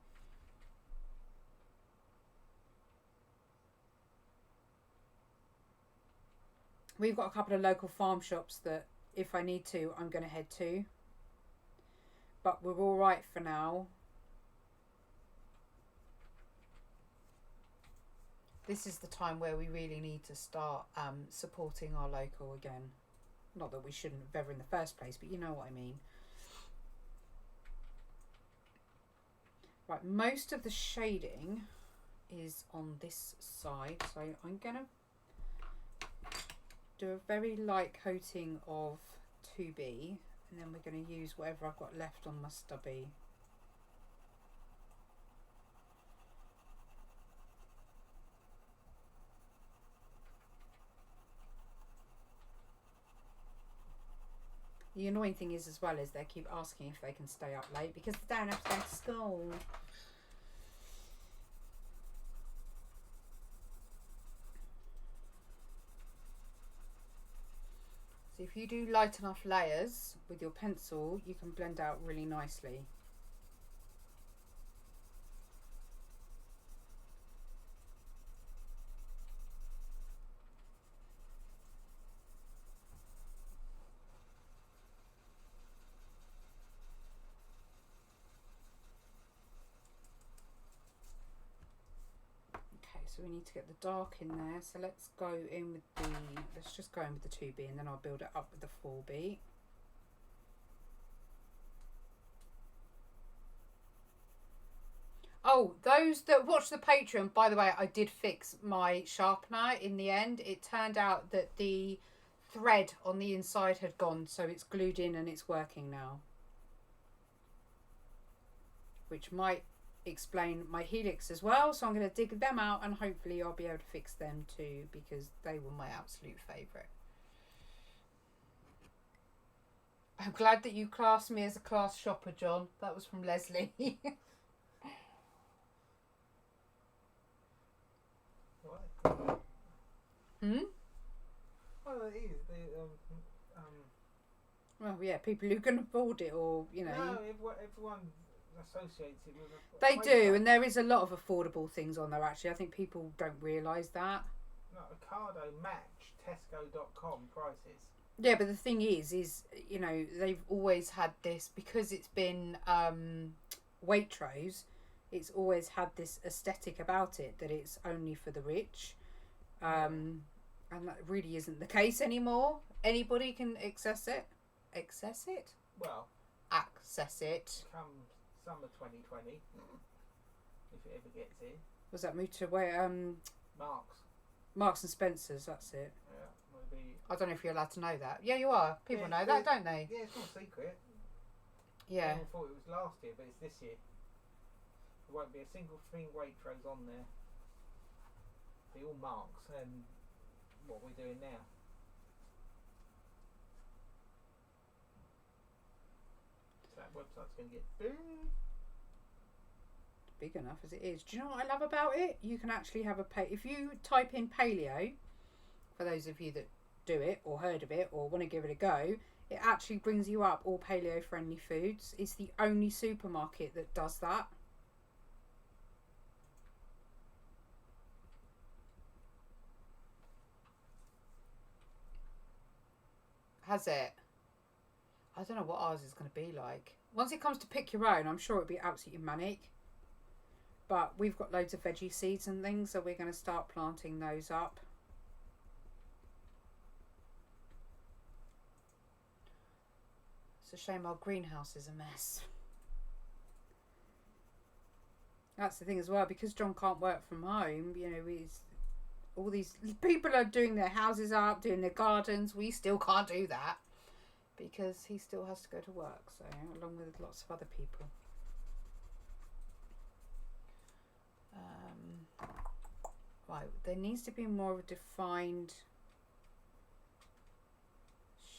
We've got a couple of local farm shops that if I need to, I'm going to head to. But we're all right for now. This is the time where we really need to start supporting our local again. Not that we shouldn't have ever in the first place, but you know what I mean. Right, most of the shading is on this side, so I'm going to do a very light coating of 2B, and then we're going to use whatever I've got left on my stubby. The annoying thing is as well is they keep asking if they can stay up late because they don't have to go to school. So if you do light enough layers with your pencil, you can blend out really nicely. So we need to get the dark in there. So let's go in with the, let's just go in with the 2B and then I'll build it up with the 4B. Oh, those that watch the Patreon, by the way, I did fix my sharpener in the end. It turned out that the thread on the inside had gone, so it's glued in and it's working now. Which might explain my helix as well, so I'm going to dig them out and hopefully I'll be able to fix them too, because they were my absolute favourite. I'm glad that you classed me as a class shopper, John. That was from Leslie. What? Hmm? Well, it is. Well, yeah, people who can afford it, or, you know. No, everyone associates it with a they do, and there is a lot of affordable things on there, actually. I think people don't realise that. No, Ocado match Tesco.com prices. Yeah, but the thing is, you know, they've always had this, because it's been Waitrose, it's always had this aesthetic about it, that it's only for the rich. And that really isn't the case anymore. Anybody can access it. Access it? Well, access it. Come summer 2020, if it ever gets in. Was that moved to where? Marks and Spencer's, that's it. Yeah, maybe. I don't know if you're allowed to know that. Yeah, you are. People know that, don't they? Yeah, it's not a secret. Yeah. I thought it was last year, but it's this year. There won't be a single thing Waitrose on there. Be all Marks and what we're doing now. So that website's going to get big enough as it is. Do you know what I love about it? You can actually have if you type in paleo, for those of you that do it or heard of it or want to give it a go, it actually brings you up all paleo friendly foods. It's the only supermarket that does that. Has it? I don't know what ours is going to be like. Once it comes to pick your own, I'm sure it'll be absolutely manic. But we've got loads of veggie seeds and things, so we're going to start planting those up. It's a shame our greenhouse is a mess. That's the thing as well, because John can't work from home, you know, all these people are doing their houses up, doing their gardens. We still can't do that because he still has to go to work, so along with lots of other people. Right, there needs to be more of a defined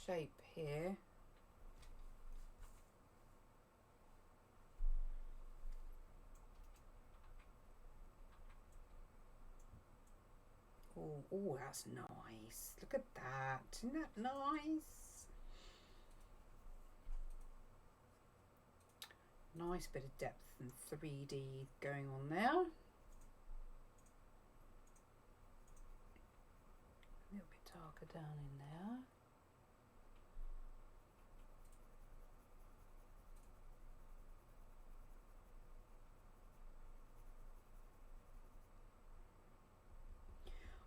shape here. Oh, that's nice. Look at that. Isn't that nice? Nice bit of depth and 3D going on there. A little bit darker down in there.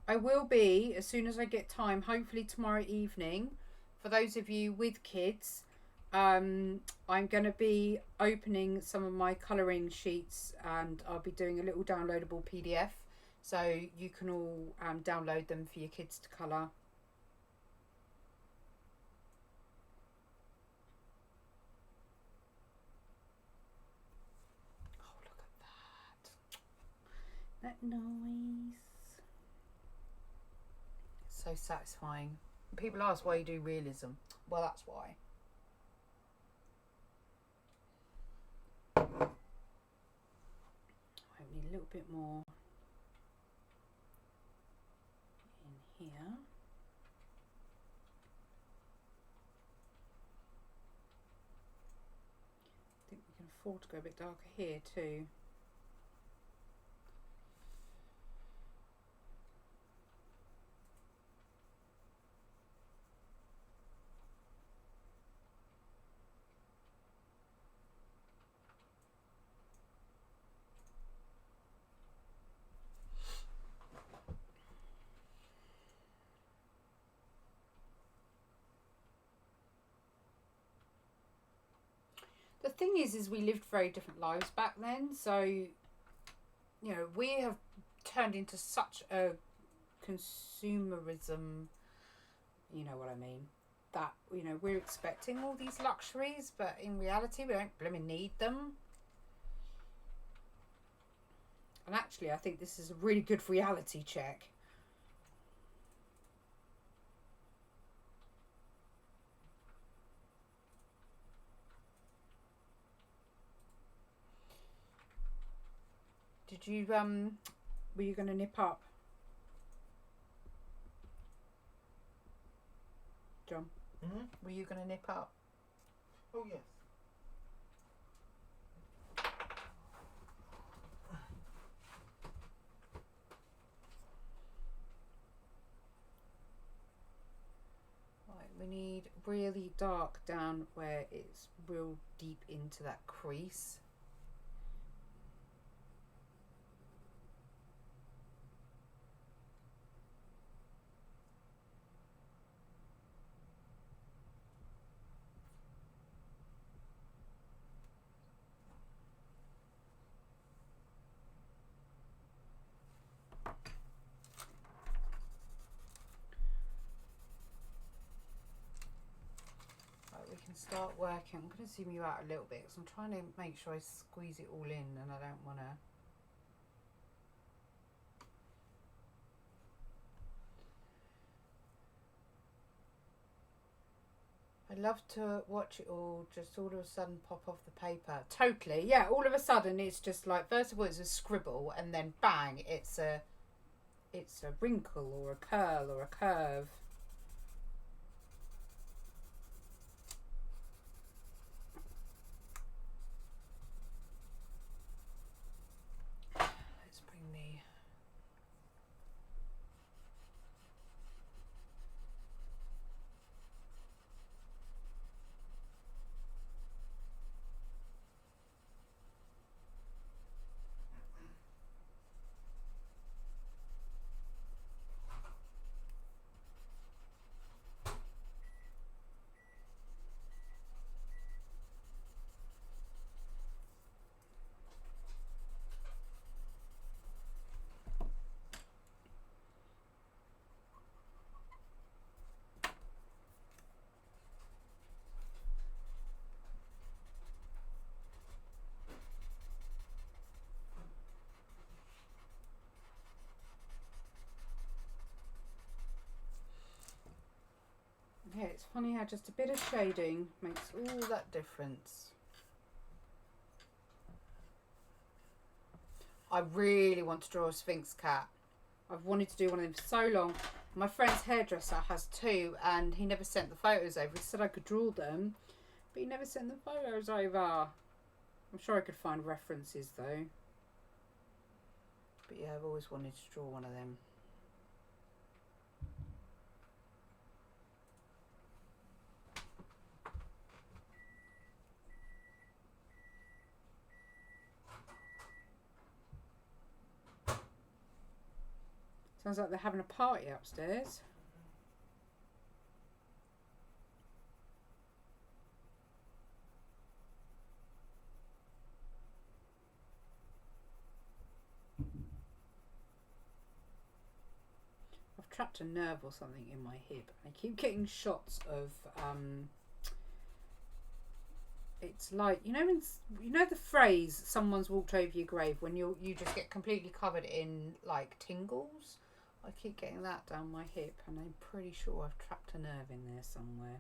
I will be, as soon as I get time, hopefully tomorrow evening, for those of you with kids, I'm going to be opening some of my colouring sheets, and I'll be doing a little downloadable PDF, so you can all download them for your kids to colour. Oh, look at that. Isn't that nice? So satisfying. People ask why you do realism. Well, that's why. I need a little bit more in here. I think we can afford to go a bit darker here too. The thing is we lived very different lives back then, so, you know, we have turned into such a consumerism, you know what I mean, that, you know, we're expecting all these luxuries, but in reality we don't blooming need them. And actually I think this is a really good reality check. Did you, were you going to nip up? John? Mm-hmm. Were you going to nip up? Oh, yes. Right, we need really dark down where it's real deep into that crease. Start working. I'm going to zoom you out a little bit because I'm trying to make sure I squeeze it all in, and I don't want to. I love to watch it all just all of a sudden pop off the paper. Totally, yeah. All of a sudden, it's just like, first of all, it's a scribble, and then bang, it's a wrinkle or a curl or a curve. Yeah, it's funny how just a bit of shading makes all that difference. I really want to draw a Sphinx cat. I've wanted to do one of them for so long. My friend's hairdresser has two, and he never sent the photos over. He said I could draw them, but he never sent the photos over. I'm sure I could find references though. But yeah, I've always wanted to draw one of them. Sounds like they're having a party upstairs. I've trapped a nerve or something in my hip. I keep getting shots of it's like, you know, when, you know the phrase "someone's walked over your grave," when you just get completely covered in like tingles. I keep getting that down my hip, and I'm pretty sure I've trapped a nerve in there somewhere.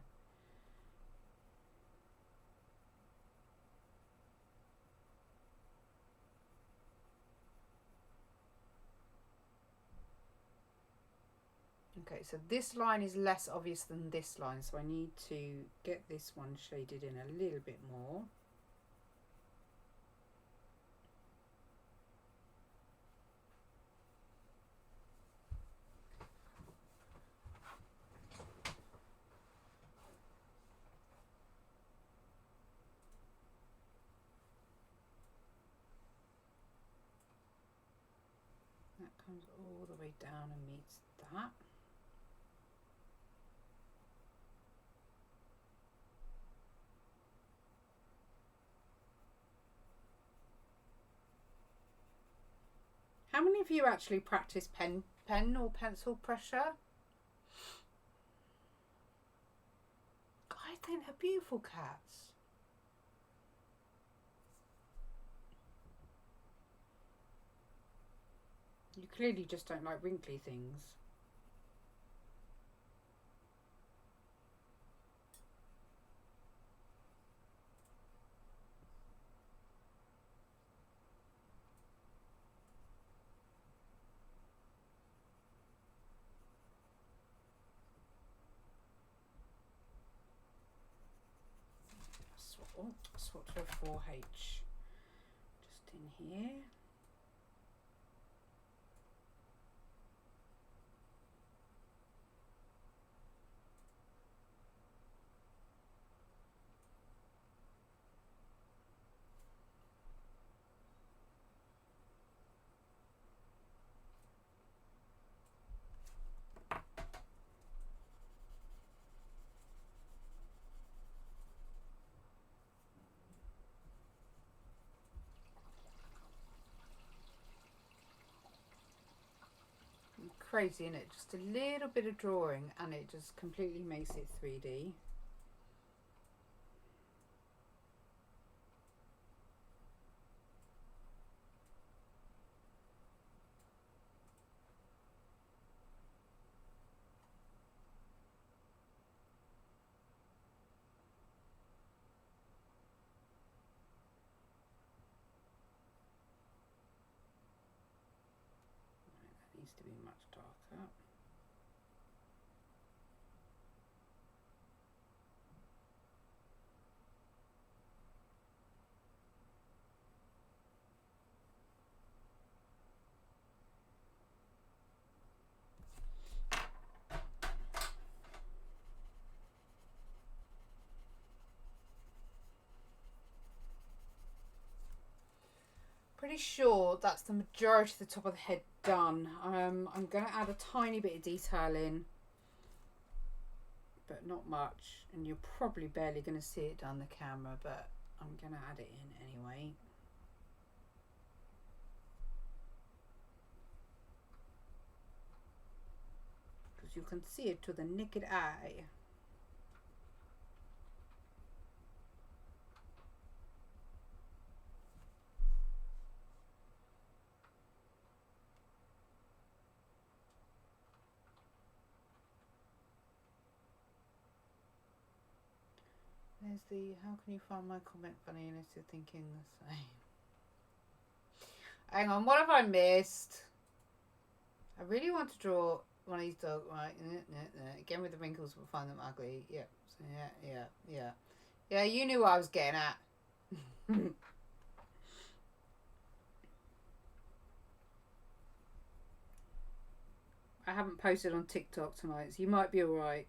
Okay, so this line is less obvious than this line, so I need to get this one shaded in a little bit more. That comes all the way down and meets that. How many of you actually practice pen or pencil pressure? I think they're beautiful cats. You clearly just don't like wrinkly things. Swap to a 4H just in here. Crazy, isn't it? Just a little bit of drawing and it just completely makes it 3D. Needs to be much darker. Pretty sure that's the majority of the top of the head done. I'm going to add a tiny bit of detail in, but not much, and you're probably barely going to see it down the camera, but I'm going to add it in anyway. Because you can see it to the naked eye. There's the, how can you find my comment funny unless you're thinking the same? Hang on, what have I missed? I really want to draw one of these dogs, right? Again with the wrinkles, we'll find them ugly. Yep. So yeah. Yeah, you knew what I was getting at. I haven't posted on TikTok tonight, so you might be alright.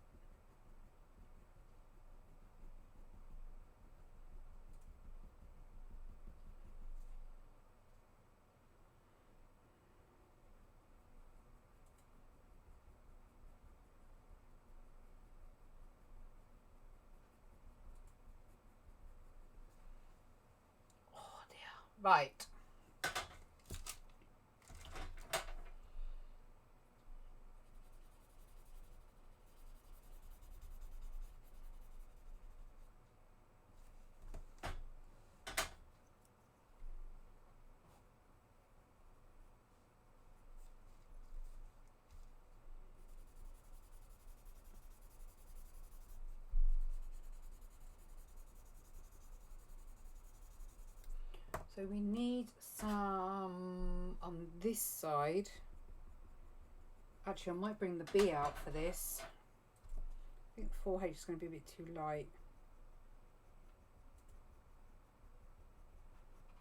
Oh dear. Right. So we need some on this side. Actually, I might bring the B out for this. I think 4H is going to be a bit too light.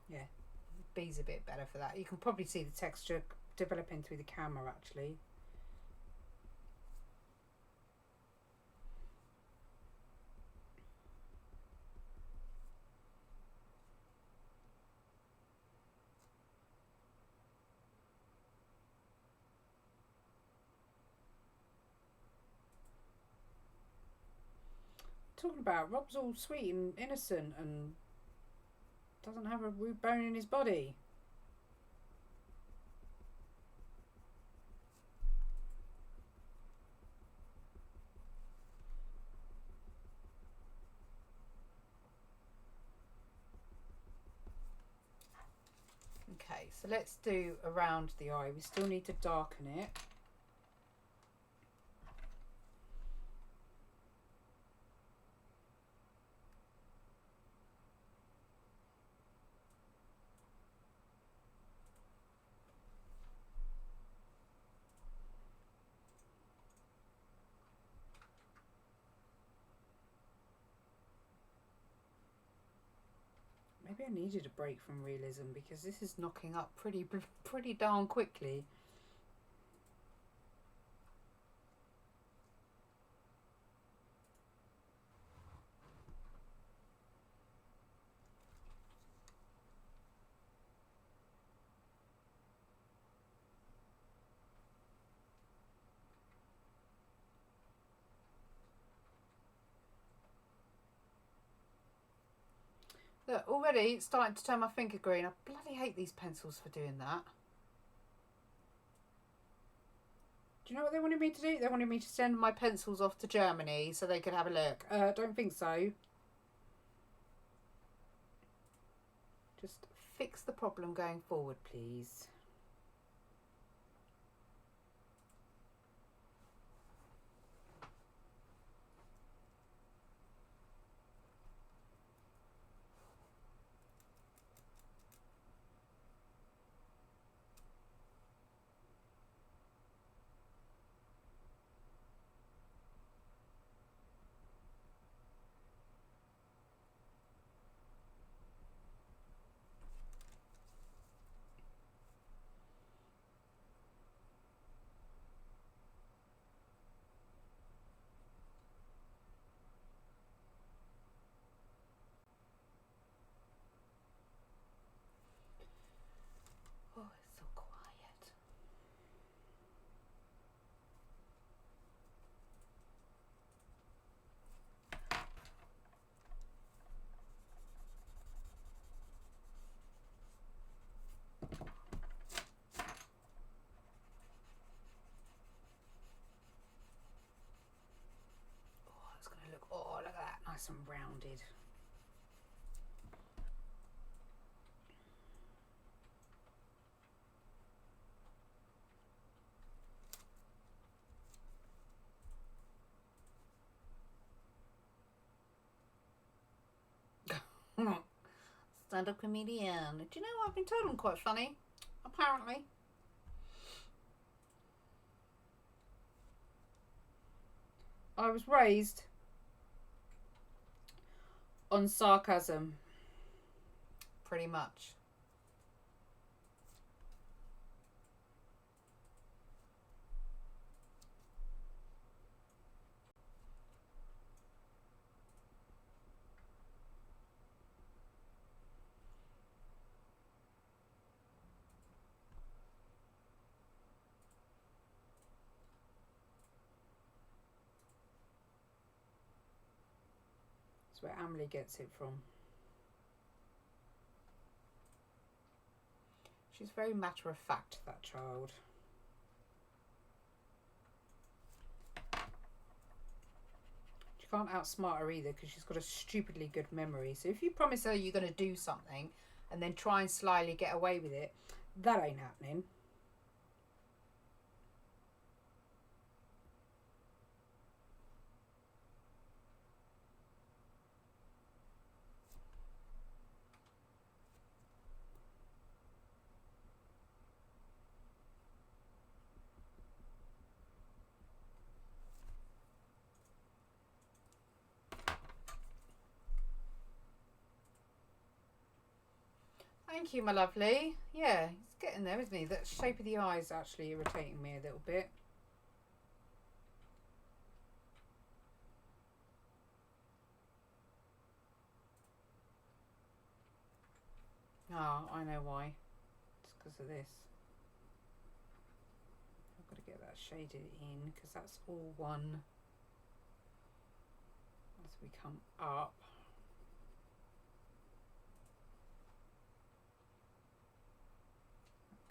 Yeah, B's a bit better for that. You can probably see the texture developing through the camera actually. Talking about Rob's all sweet and innocent and doesn't have a rude bone in his body. Okay, so let's do around the eye. We still need to darken it. Maybe I needed a break from realism because this is knocking up pretty darn quickly. Look, already it's starting to turn my finger green. I bloody hate these pencils for doing that. Do you know what they wanted me to do? They wanted me to send my pencils off to Germany so they could have a look. Don't think so. Just fix the problem going forward, please. Oh, it's so quiet. Oh, it's going to look, oh, look at that, nice and rounded. Stand-up comedian. Do you know what? I've been told I'm quite funny. Apparently. I was raised on sarcasm, pretty much. That's where Emily gets it from. She's very matter of fact, that child. You can't outsmart her either because she's got a stupidly good memory. So if you promise her you're going to do something and then try and slyly get away with it, that ain't happening. Thank you, my lovely. Yeah, he's getting there, isn't he? That shape of the eye is actually irritating me a little bit. Ah, I know why. It's because of this. I've got to get that shaded in because that's all one as we come up.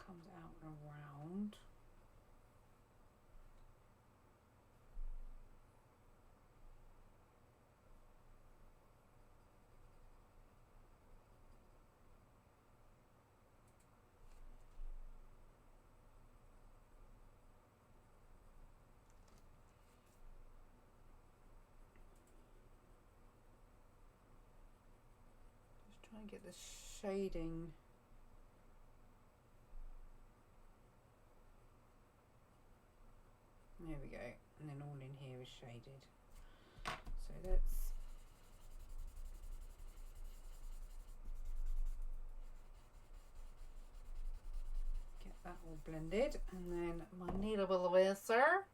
Comes out and around. Just try and get the shading. There we go, and then all in here is shaded. So let's get that all blended, and then my kneadable eraser.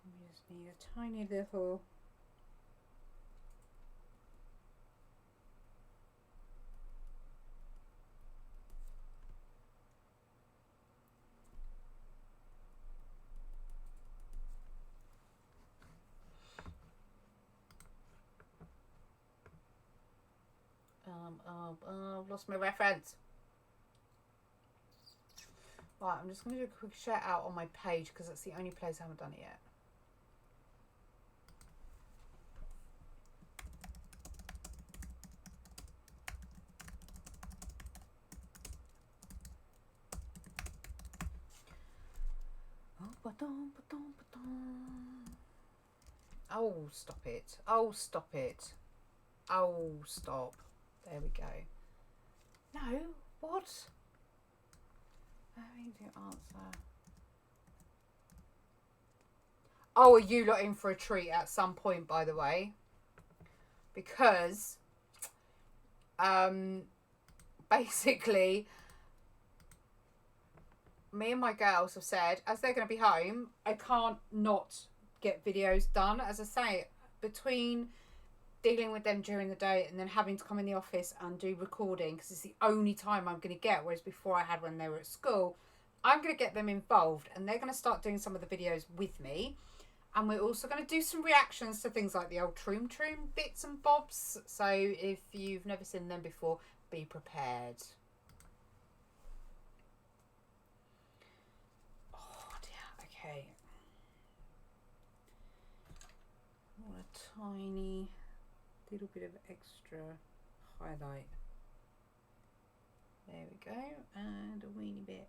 We just need a tiny little I've lost my reference. Right, I'm just going to do a quick shout out on my page because that's the only place I haven't done it yet. Oh, stop it. Oh, stop it. Oh, stop. There we go. No, what? I need to answer. Oh, are you lot in for a treat at some point, by the way? Because, basically, me and my girls have said, as they're going to be home, I can't not get videos done. As I say, between dealing with them during the day and then having to come in the office and do recording, because it's the only time I'm going to get, whereas before I had when they were at school, I'm going to get them involved and they're going to start doing some of the videos with me. And we're also going to do some reactions to things like the old Troom bits and bobs. So if you've never seen them before, be prepared. Oh dear, okay. I want a tiny little bit of extra highlight. There we go, and a weeny bit.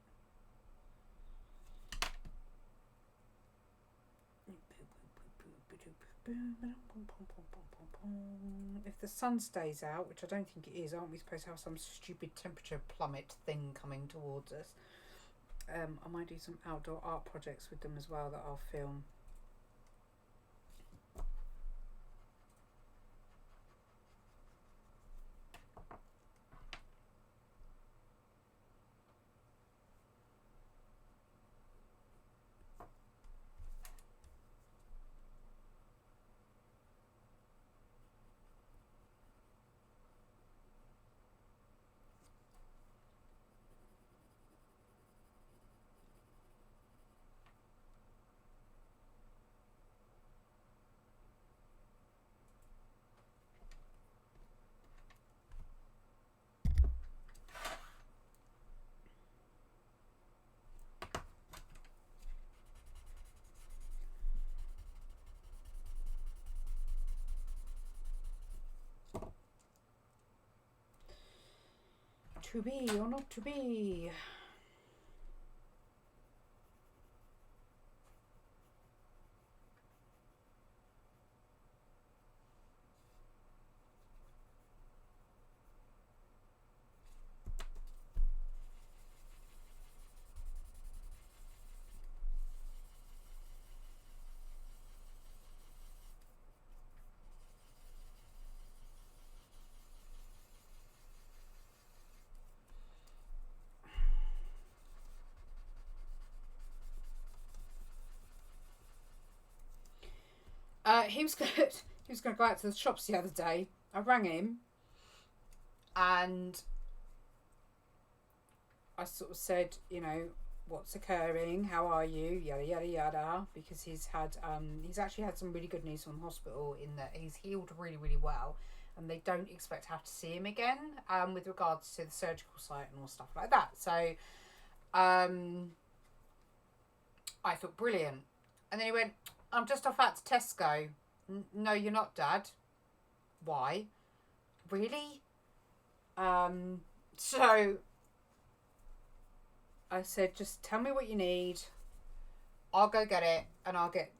If the sun stays out, which I don't think it is, aren't we supposed to have some stupid temperature plummet thing coming towards us? I might do some outdoor art projects with them as well that I'll film. To be or not to be? He was going to go out to the shops the other day. I rang him and I sort of said, you know, what's occurring? How are you? Yada yada yada. Because he's actually had some really good news from the hospital in that he's healed really really well, and they don't expect to have to see him again. With regards to the surgical site and all stuff like that. So, I thought brilliant, and then he went, I'm just off out to Tesco. No, you're not, Dad. Why? Really? So I said, just tell me what you need. I'll go get it, and I'll get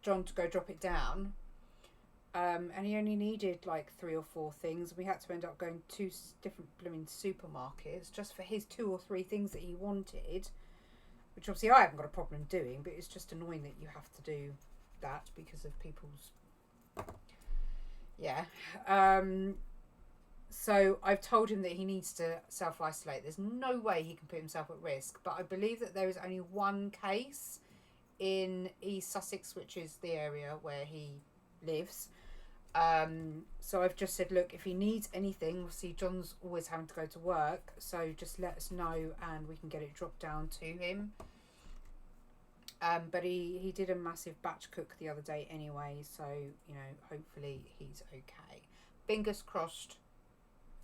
John to go drop it down. And he only needed like 3 or 4 things. We had to end up going to 2 different blooming supermarkets just for his 2 or 3 things that he wanted. Which obviously I haven't got a problem doing, but it's just annoying that you have to do that because of people's... Yeah. So I've told him that he needs to self-isolate. There's no way he can put himself at risk. But I believe that there is only 1 case in East Sussex, which is the area where he lives. So I've just said, look, if he needs anything, obviously John's always having to go to work, so just let us know and we can get it dropped down to him. But he did a massive batch cook the other day anyway, so, you know, hopefully he's okay. Fingers crossed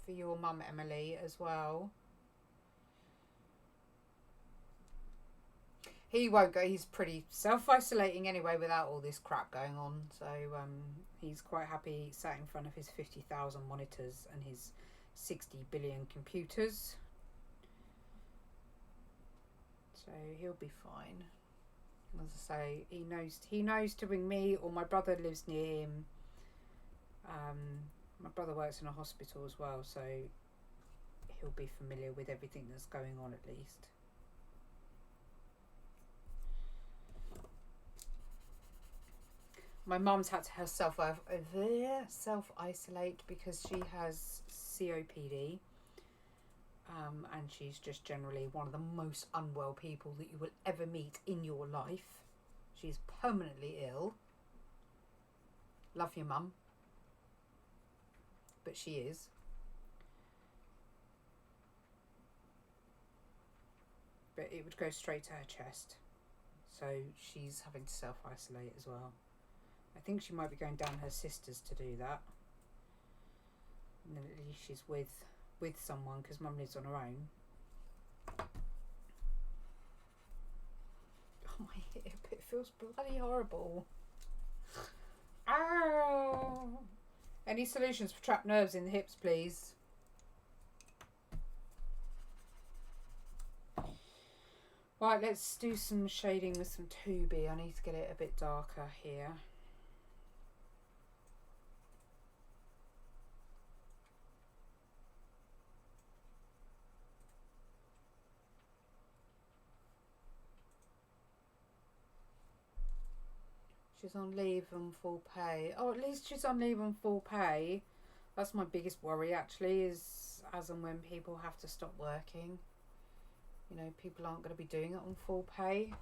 for your mum, Emily, as well. He won't go. He's pretty self-isolating anyway without all this crap going on. So he's quite happy sat in front of his 50,000 monitors and his 60 billion computers. So he'll be fine. As I say, he knows to ring me, or my brother lives near him. My brother works in a hospital as well, so he'll be familiar with everything that's going on at least. My mum's had to self-isolate because she has COPD, and she's just generally one of the most unwell people that you will ever meet in your life. She's permanently ill. Love you, Mum. But she is. But it would go straight to her chest. So she's having to self-isolate as well. I think she might be going down her sister's to do that. And then at least she's with someone, because Mum lives on her own. Oh, my hip, it feels bloody horrible. Ow! Any solutions for trapped nerves in the hips, please? Right, let's do some shading with some 2B. I need to get it a bit darker here. She's on leave on full pay. Oh, at least she's on leave on full pay. That's my biggest worry, actually, is as and when people have to stop working. You know, people aren't going to be doing it on full pay.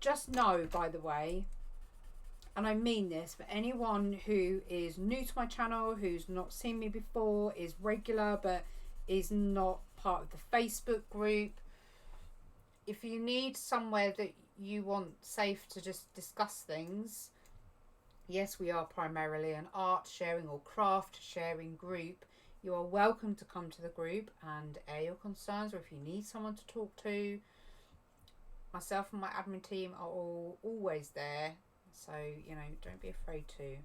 Just know, by the way, and I mean this, for anyone who is new to my channel, who's not seen me before, is regular but is not part of the Facebook group, if you need somewhere that you want safe to just discuss things, yes, we are primarily an art sharing or craft sharing group. You are welcome to come to the group and air your concerns, or if you need someone to talk to, myself and my admin team are always there. So, you know, don't be afraid to.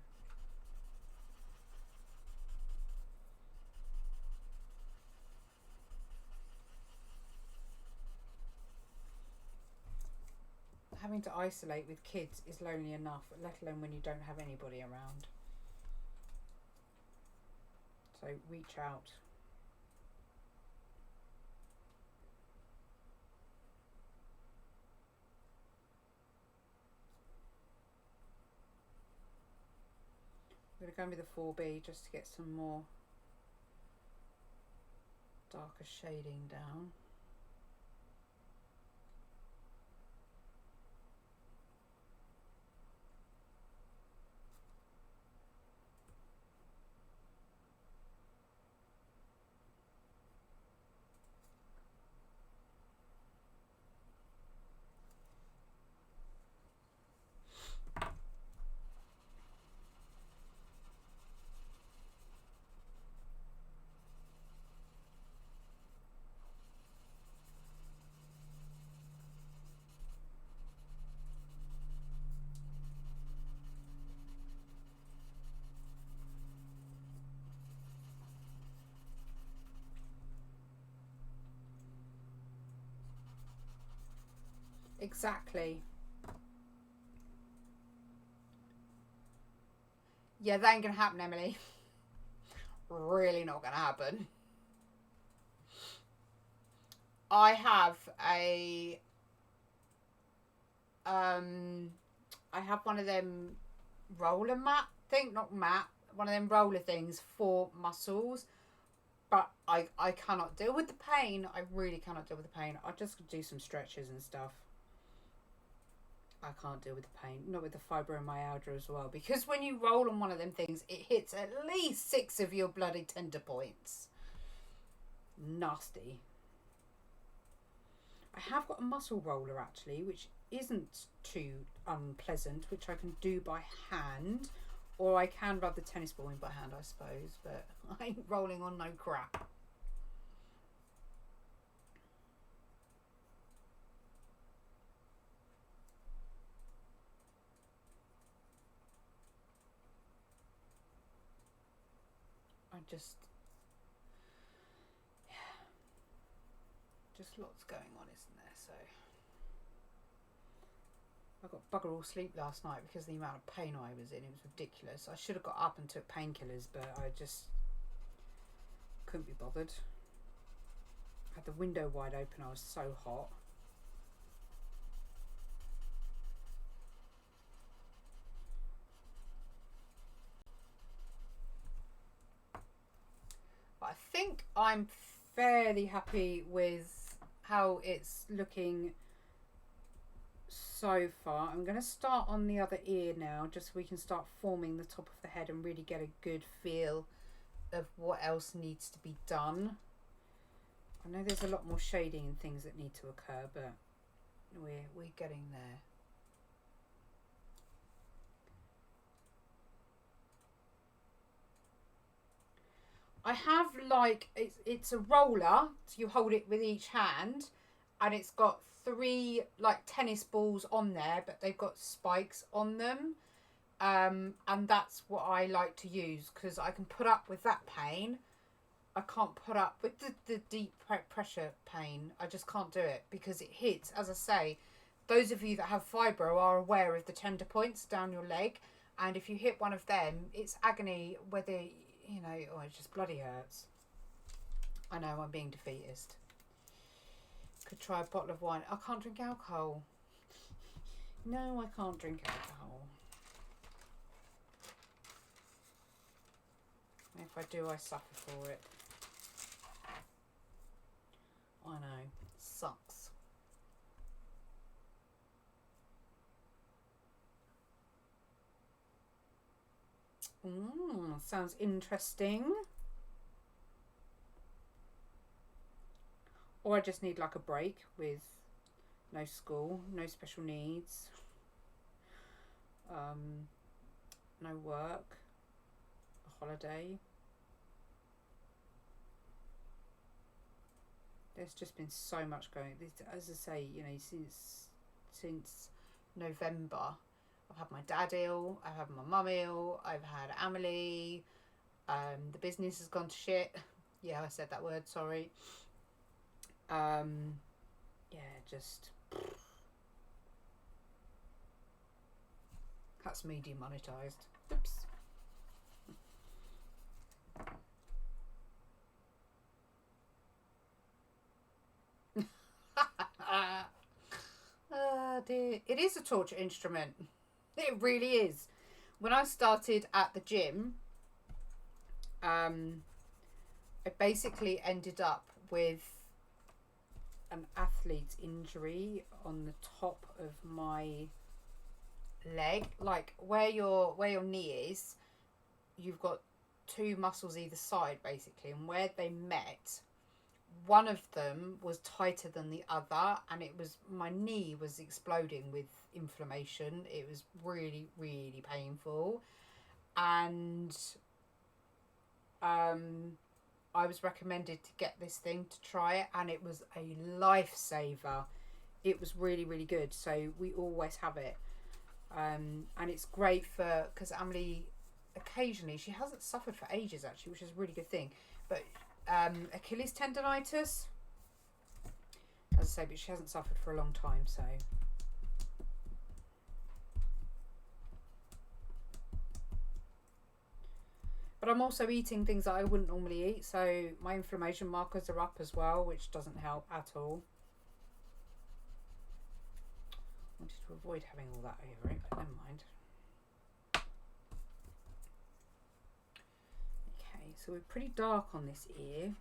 Having to isolate with kids is lonely enough, let alone when you don't have anybody around. So reach out. I'm going to go with the 4B just to get some more darker shading down. Exactly. Yeah, that ain't gonna happen, Emily. Really not gonna happen. I have I have one of them roller mat thing, not mat, one of them roller things for muscles, but I cannot deal with the pain. I really cannot deal with the pain. I just do some stretches and stuff. I can't deal with the pain, not with the fibromyalgia as well, because when you roll on one of them things, it hits at least 6 of your bloody tender points. Nasty. I have got a muscle roller actually, which isn't too unpleasant, which I can do by hand, or I can rub the tennis ball in by hand, I suppose, but I ain't rolling on no crap. Just lots going on, isn't there? So I got bugger all sleep last night because of the amount of pain I was in. It was ridiculous. I should have got up and took painkillers, but I just couldn't be bothered. I had the window wide open. I was so hot. But I think I'm fairly happy with how it's looking so far. I'm going to start on the other ear now, just so we can start forming the top of the head and really get a good feel of what else needs to be done. I know there's a lot more shading and things that need to occur, but we're getting there. I have like it's a roller, so you hold it with each hand, and it's got 3 like tennis balls on there, but they've got spikes on them, and that's what I like to use because I can put up with that pain. I can't put up with the deep pressure pain. I just can't do it because it hits, as I say, those of you that have fibro are aware of the tender points down your leg, and if you hit one of them, it's agony, whether, you know, oh, it just bloody hurts. I know, I'm being defeatist. Could try a bottle of wine. I can't drink alcohol. No, I can't drink alcohol. If I do, I suffer for it. I know. Sucks. Sounds interesting. Or I just need like a break with no school, no special needs, no work, a holiday. There's just been so much going. As I say, you know, since November, I've had my dad ill, I've had my mum ill, I've had Amelie, the business has gone to shit. Yeah, I said that word, sorry. Yeah, just... That's me demonetised. Oops. Dear. It is a torture instrument. It really is. When I started at the gym, I basically ended up with an athlete's injury on the top of my leg, like where your knee is. You've got two muscles either side basically, and where they met, one of them was tighter than the other, and it was, my knee was exploding with inflammation. It was really, really painful, and I was recommended to get this thing to try it, and it was a lifesaver. It was really, really good. So we always have it, and it's great for, because Amelie occasionally, she hasn't suffered for ages actually, which is a really good thing, but Achilles tendonitis, as I say, but she hasn't suffered for a long time, so. But I'm also eating things that I wouldn't normally eat, so my inflammation markers are up as well, which doesn't help at all. I wanted to avoid having all that over it, but never mind. Okay, so we're pretty dark on this ear.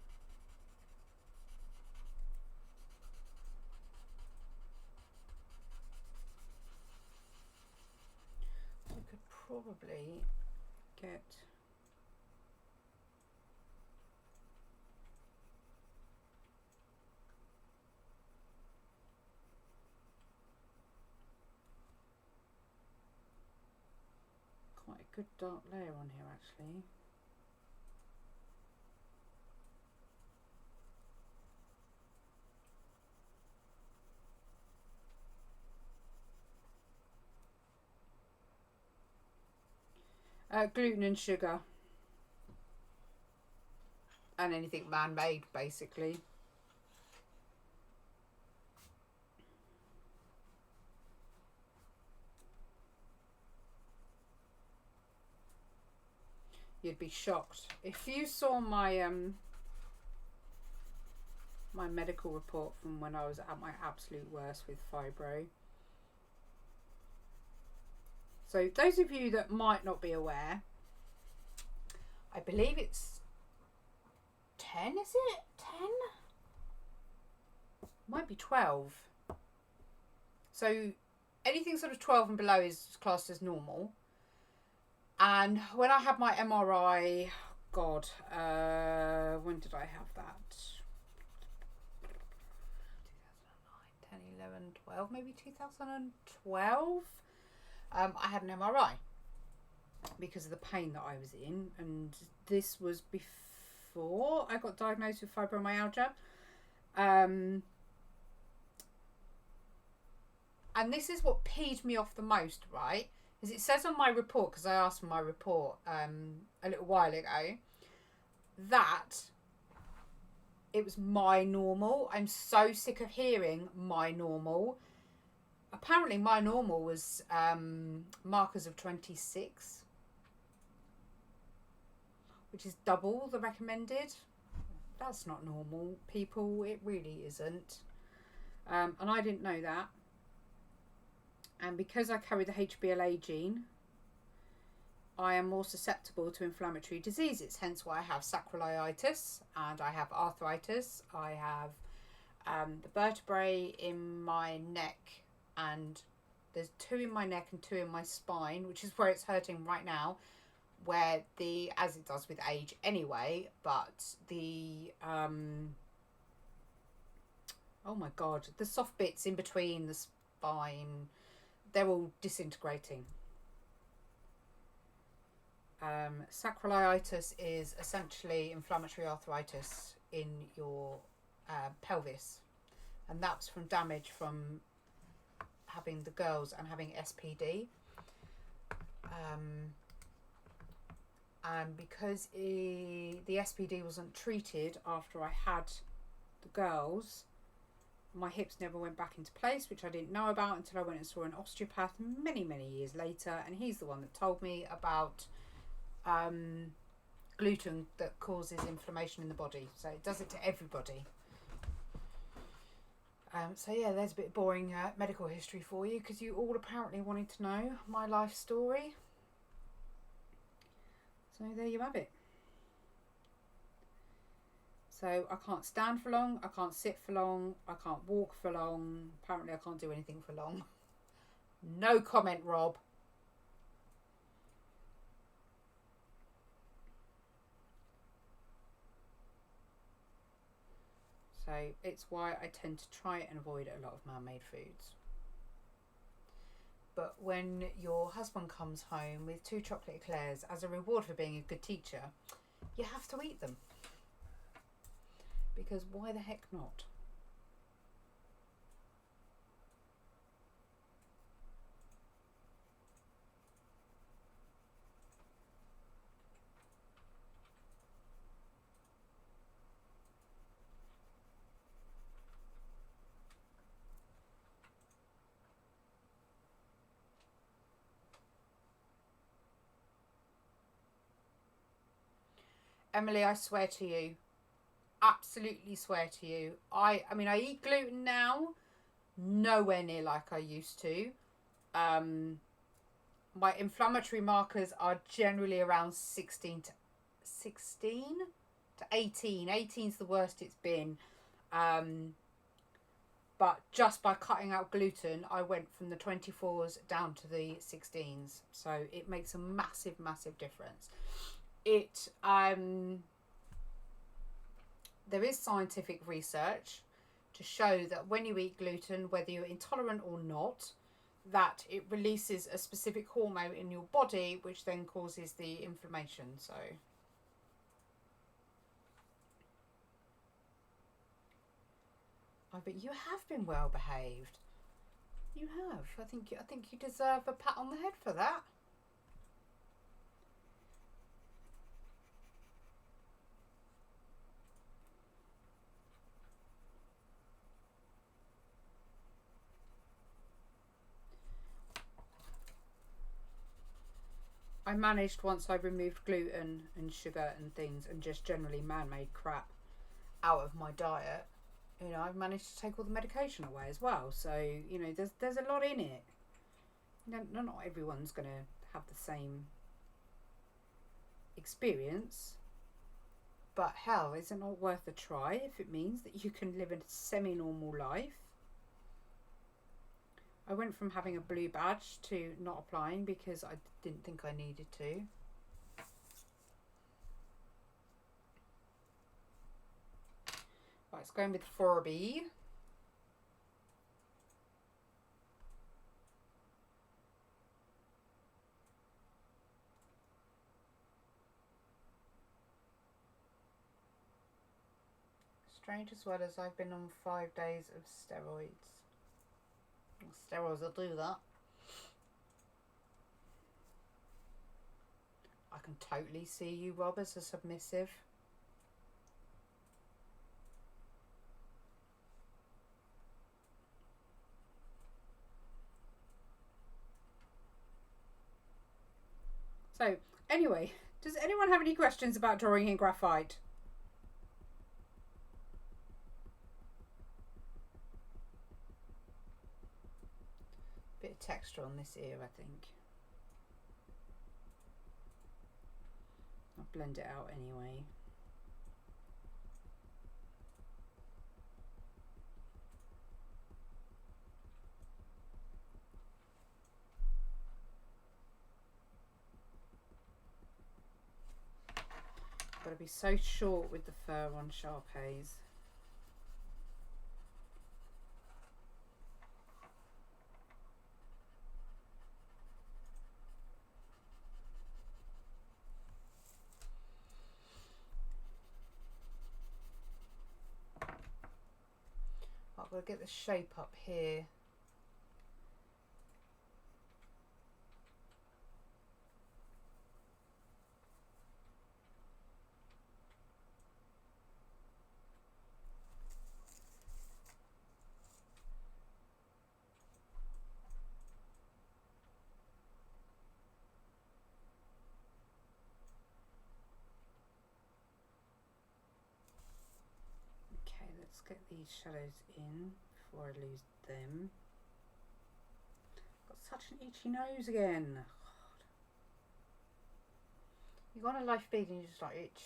So I could probably get... quite a good dark layer on here actually. Gluten and sugar. And anything man-made basically. You'd be shocked if you saw my my medical report from when I was at my absolute worst with fibro. So those of you that might not be aware, I believe it's 10, is it? 10? Might be 12. So anything sort of 12 and below is classed as normal. And when I had my MRI, God, when did I have that? 2009, 10, 11, 12, maybe 2012. I had an MRI because of the pain that I was in, and this was before I got diagnosed with fibromyalgia. And this is what peed me off the most, right? As it says on my report, because I asked for my report a little while ago, that it was my normal. I'm so sick of hearing my normal. Apparently my normal was markers of 26, which is double the recommended. That's not normal, people. It really isn't. And I didn't know that. And because I carry the HBLA gene, I am more susceptible to inflammatory diseases. Hence why I have sacroiliitis and I have arthritis. I have the vertebrae in my neck, and there's 2 in my neck and 2 in my spine, which is where it's hurting right now, where as it does with age anyway, but the oh my god, the soft bits in between the spine, they're all disintegrating. Sacroiliitis is essentially inflammatory arthritis in your pelvis, and that's from damage from having the girls and having SPD. And because the SPD wasn't treated after I had the girls, my hips never went back into place, which I didn't know about until I went and saw an osteopath many years later, and he's the one that told me about gluten that causes inflammation in the body. So it does it to everybody. So yeah, there's a bit of boring medical history for you, because you all apparently wanted to know my life story. So there you have it. So I can't stand for long, I can't sit for long, I can't walk for long. Apparently I can't do anything for long. No comment, Rob. So it's why I tend to try and avoid a lot of man-made foods. But when your husband comes home with 2 chocolate eclairs as a reward for being a good teacher, you have to eat them. Because why the heck not? Emily, I swear to you, absolutely swear to you, I mean, I eat gluten now, nowhere near like I used to. My inflammatory markers are generally around 16 to 18. 18's the worst it's been. But just by cutting out gluten, I went from the 24s down to the 16s. So it makes a massive difference. There is scientific research to show that when you eat gluten, whether you're intolerant or not, that it releases a specific hormone in your body, which then causes the inflammation. So but you have been well behaved. You have. I think you deserve a pat on the head for that. I managed, once I removed gluten and sugar and things and just generally man-made crap out of my diet, you know, I've managed to take all the medication away as well. So, you know, there's a lot in it. Not everyone's going to have the same experience, but hell, is it not worth a try if it means that you can live a semi-normal life? I went from having a blue badge to not applying because I didn't think I needed to. Right, it's going with 4B. Strange as well as I've been on 5 days of steroids. Steroids will do that. I can totally see you, Rob, as a submissive. So anyway, does anyone have any questions about drawing in graphite? Bit of texture on this ear, I think. I'll blend it out anyway. Got to be so short with the fur on Sharpeis. I've got to get the shape up here. Let's get these shadows in before I lose them. Got such an itchy nose again. God. You got a life bead and you just like itch.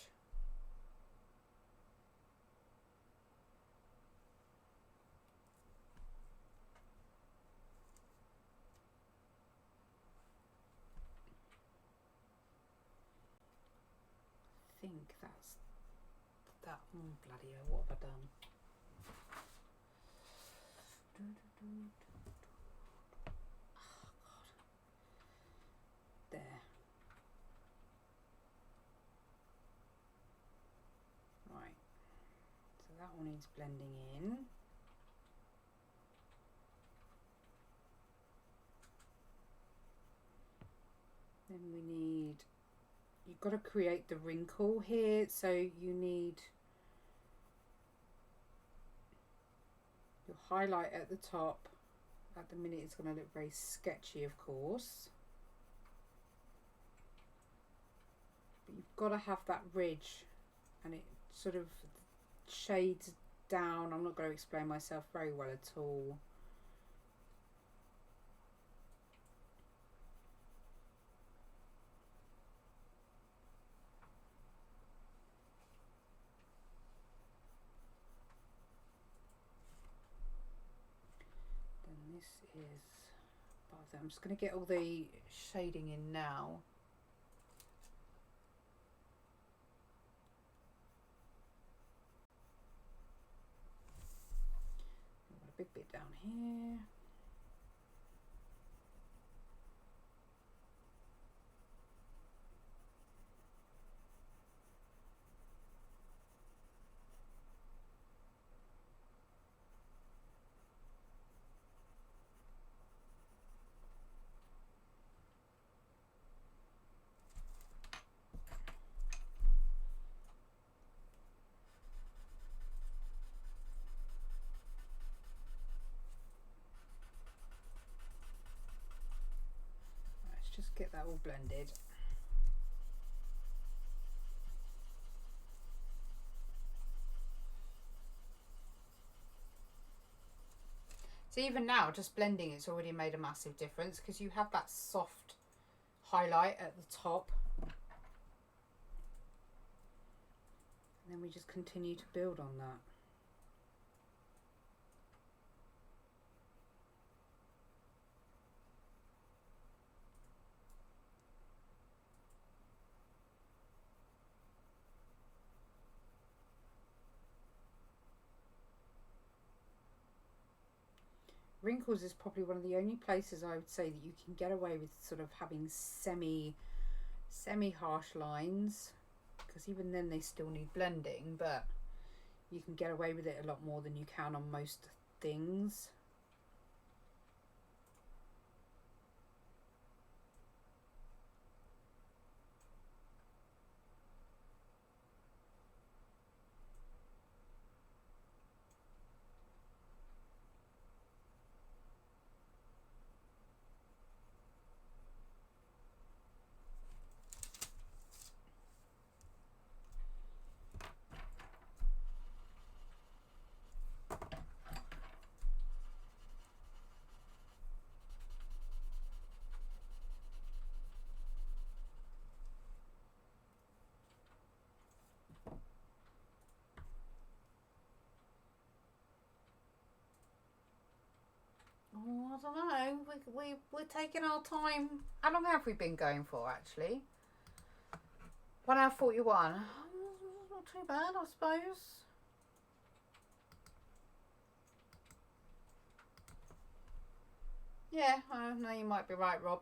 I think that's that. Bloody hell, what have I done? Oh, God. There. Right. So that one needs blending in. Then we need, you've got to create the wrinkle here, so you need your highlight at the top. At the minute it's going to look very sketchy, of course, but you've got to have that ridge and it sort of shades down. I'm not going to explain myself very well at all. This is part of that. I'm just going to get all the shading in now. I've got a big bit down here. Just get that all blended. So even now, just blending, it's already made a massive difference because you have that soft highlight at the top. And then we just continue to build on that. Wrinkles is probably one of the only places I would say that you can get away with sort of having semi harsh lines, because even then they still need blending, but you can get away with it a lot more than you can on most things. don't know. We're taking our time. How long have we been going for, actually? 1 hour 41. Not too bad, I suppose. Yeah, no, you might be right, Rob.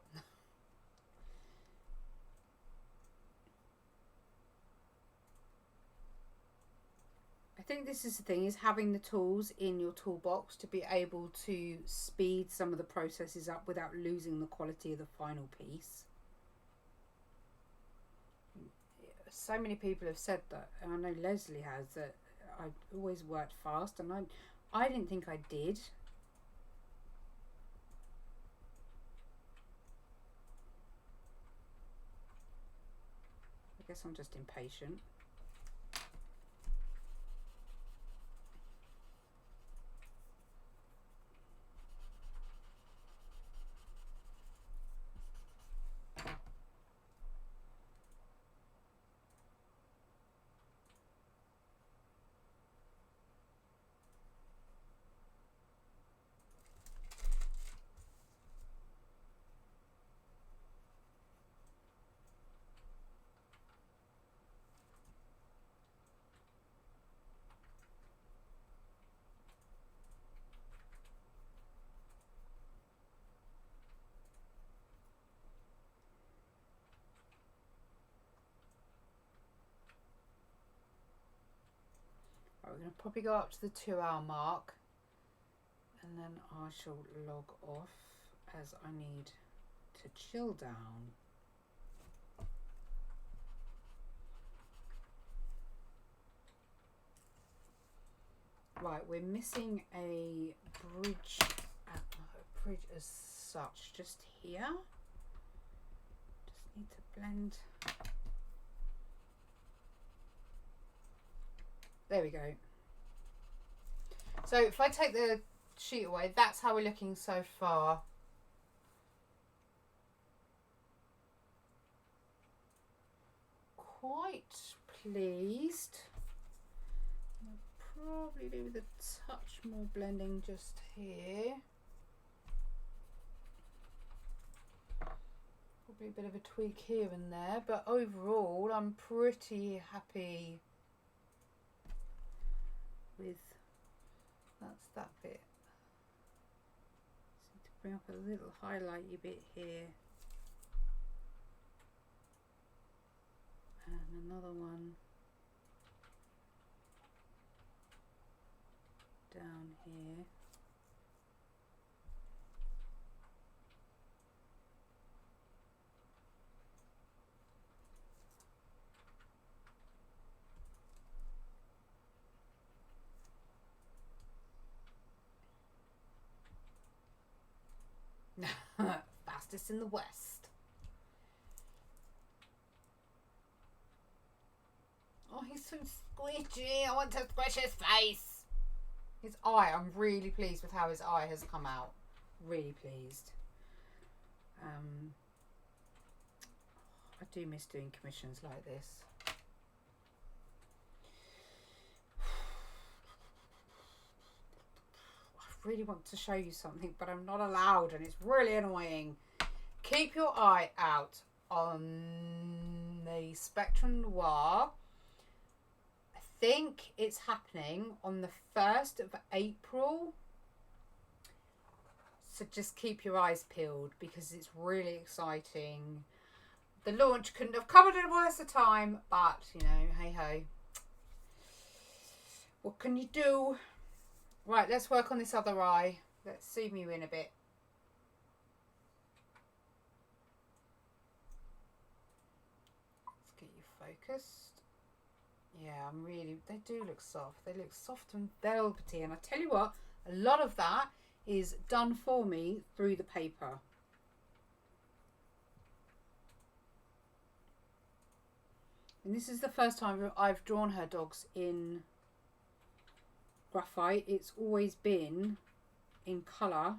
I think this is the thing, is having the tools in your toolbox to be able to speed some of the processes up without losing the quality of the final piece. So many people have said that, and I know Leslie has, that I've always worked fast, and I didn't think I did. I guess I'm just impatient. We're going to probably go up to the 2 hour mark, and then I shall log off as I need to chill down. Right, we're missing a bridge as such just here. Just need to blend. There we go. So if I take the sheet away, that's how we're looking so far. Quite pleased. I'll probably do with a touch more blending just here. Probably a bit of a tweak here and there, but overall I'm pretty happy with that's that bit. Just need to bring up a little highlighty bit here, and another one down here. Fastest in the West. Oh, he's so squishy. I want to squish his face. His eye, I'm really pleased with how his eye has come out. Really pleased. I do miss doing commissions like this. I really want to show you something, but I'm not allowed, and it's really annoying. Keep your eye out on the Spectrum Noir. I think it's happening on the 1st of April. So just keep your eyes peeled because it's really exciting. The launch couldn't have come at a worse time, but, you know, hey ho. What can you do? Right, let's work on this other eye. Let's zoom you in a bit. Let's get you focused. Yeah, I'm really, they do look soft. They look soft and velvety. And I tell you what, a lot of that is done for me through the paper. And this is the first time I've drawn her dogs in graphite. It's always been in colour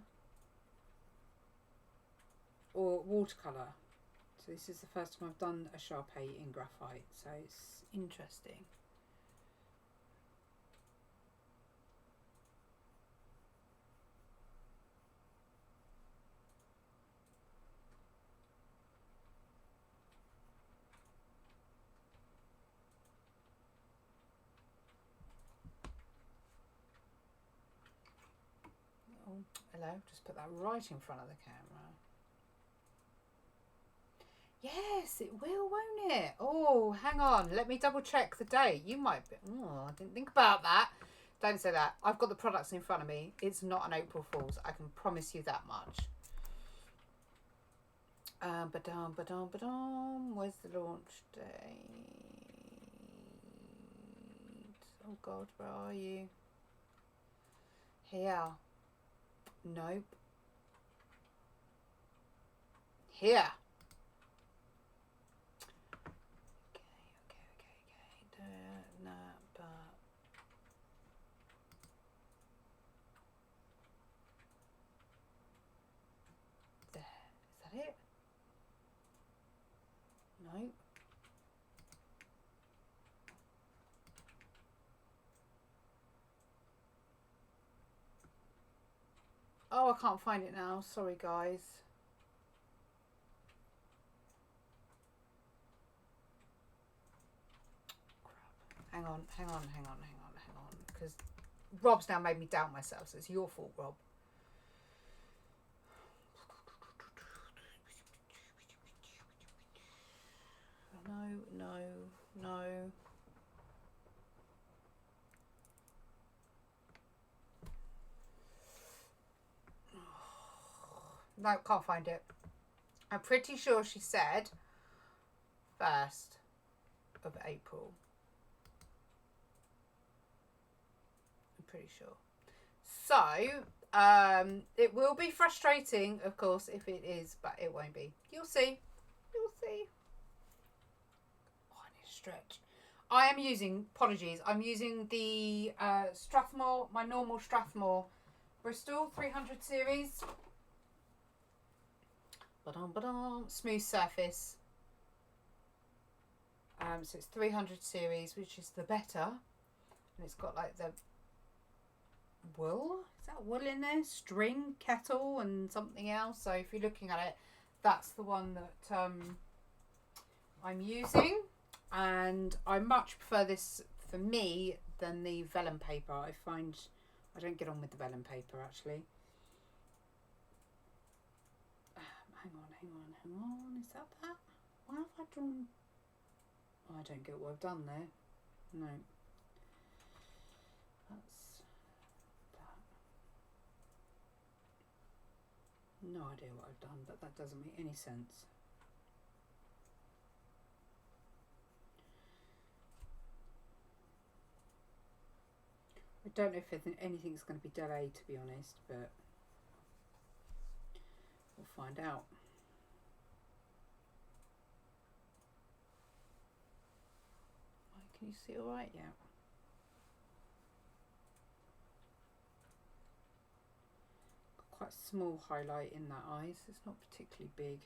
or watercolour. So this is the first time I've done a Sharpei in graphite. So it's interesting. Hello, just put that right in front of the camera. Yes, it will, won't it? Oh, hang on. Let me double check the date. You might be... Oh, I didn't think about that. Don't say that. I've got the products in front of me. It's not an April Fool's. I can promise you that much. Ba-dum. Where's the launch date? Oh, God, where are you? Here. Nope. Here. Okay. No, but... There. Is that it? No. Oh, I can't find it now. Sorry, guys. Crap. Hang on. Because Rob's now made me doubt myself, so it's your fault, Rob. No. No, can't find it. I'm pretty sure she said 1st of April. I'm pretty sure. So, it will be frustrating, of course, if it is, but it won't be. You'll see. Oh, I need to stretch. I am using, apologies, I'm using the Strathmore, my normal Strathmore Bristol 300 series. Smooth surface. So it's 300 series, which is the better. And it's got like the wool. Is that wool in there? String, kettle, and something else. So if you're looking at it, that's the one that I'm using. And I much prefer this for me than the vellum paper. I find I don't get on with the vellum paper actually. Hang on. Is that? Why have I drawn? Oh, I don't get what I've done there. No. That's that. No idea what I've done, but that doesn't make any sense. I don't know if anything's going to be delayed, to be honest, but we'll find out. Can you see all right? Yeah. Got quite a small highlight in that eye, so it's not particularly big.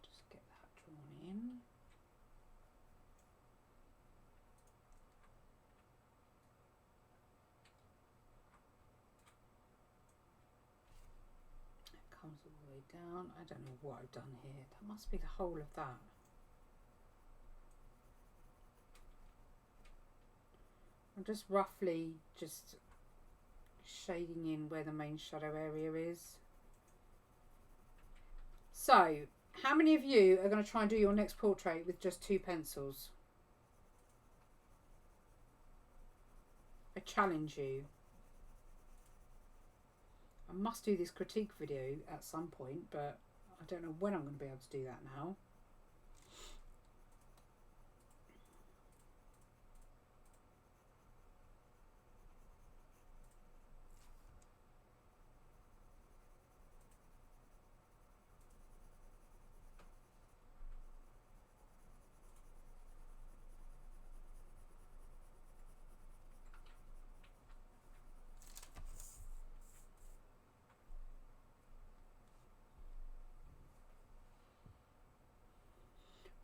Just get that drawn in. Comes all the way down. I don't know what I've done here. That must be the whole of that. I'm just roughly just shading in where the main shadow area is. So, how many of you are going to try and do your next portrait with just 2 pencils? I challenge you. I must do this critique video at some point, but I don't know when I'm going to be able to do that now.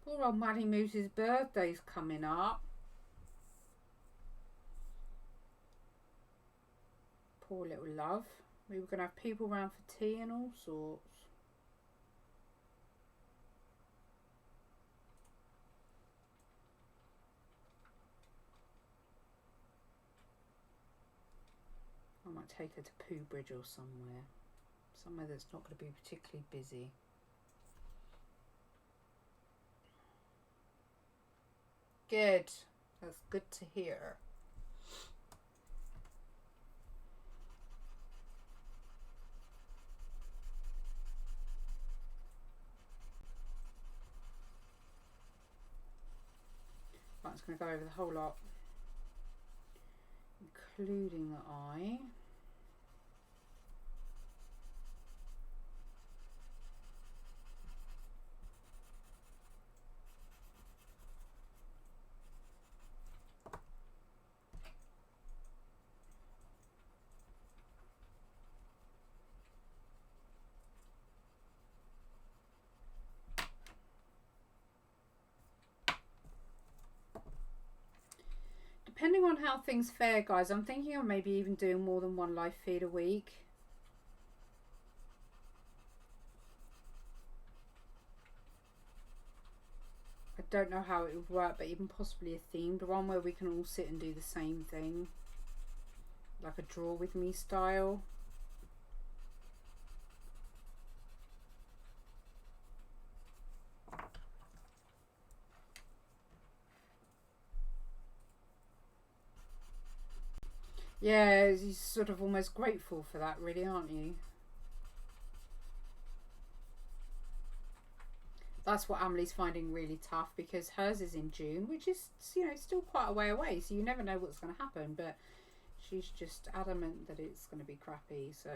Poor old Maddie Moose's birthday's coming up. Poor little love. We were going to have people round for tea and all sorts. might take her to Pooh Bridge or somewhere that's not going to be particularly busy. Good. That's good to hear. Right, I'm just going to go over the whole lot, including the eye. Depending on how things fare, guys, I'm thinking of maybe even doing more than one live feed a week. I don't know how it would work, but even possibly a themed one where we can all sit and do the same thing. Like a draw with me style. Yeah, you're sort of almost grateful for that, really, aren't you? That's what Amelie's finding really tough, because hers is in June, which is, you know, still quite a way away, so you never know what's going to happen, but she's just adamant that it's going to be crappy, so...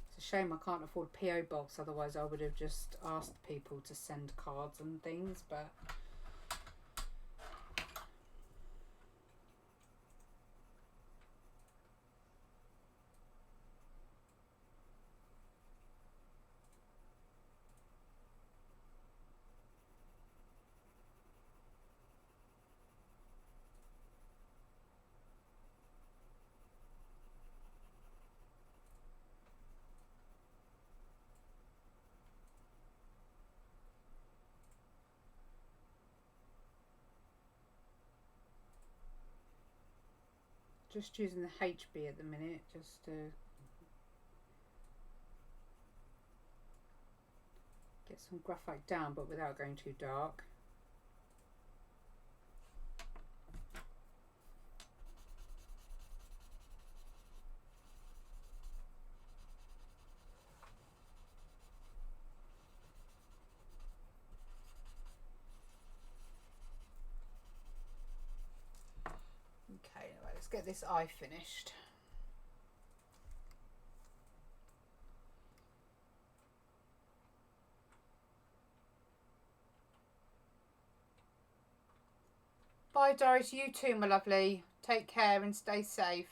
It's a shame I can't afford PO Box, otherwise I would have just asked people to send cards and things, but... Just using the HB at the minute, just to get some graphite down, but without going too dark. Okay, right, let's get this eye finished. Bye, Doris. You too, my lovely. Take care and stay safe.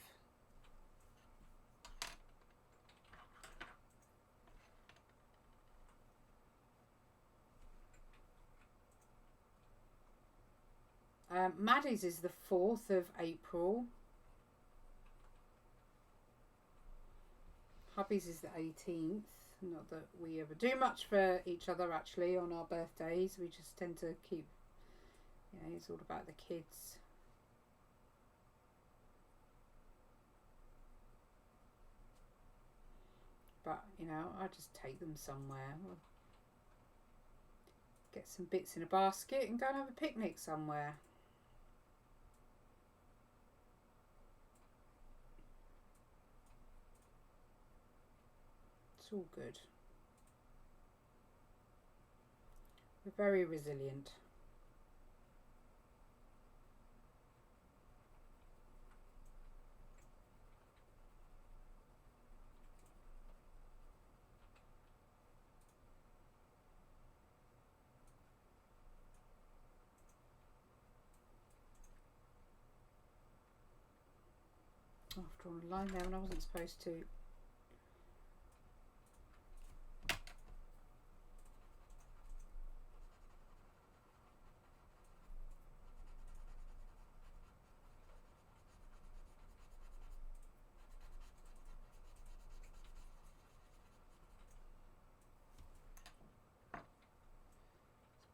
Maddie's is the 4th of April. Hubby's is the 18th. Not that we ever do much for each other, actually, on our birthdays. We just tend to keep, you know, it's all about the kids. But, you know, I just take them somewhere. I'll get some bits in a basket and go and have a picnic somewhere. It's all good. We're very resilient. Oh, I've drawn a line there and I wasn't supposed to.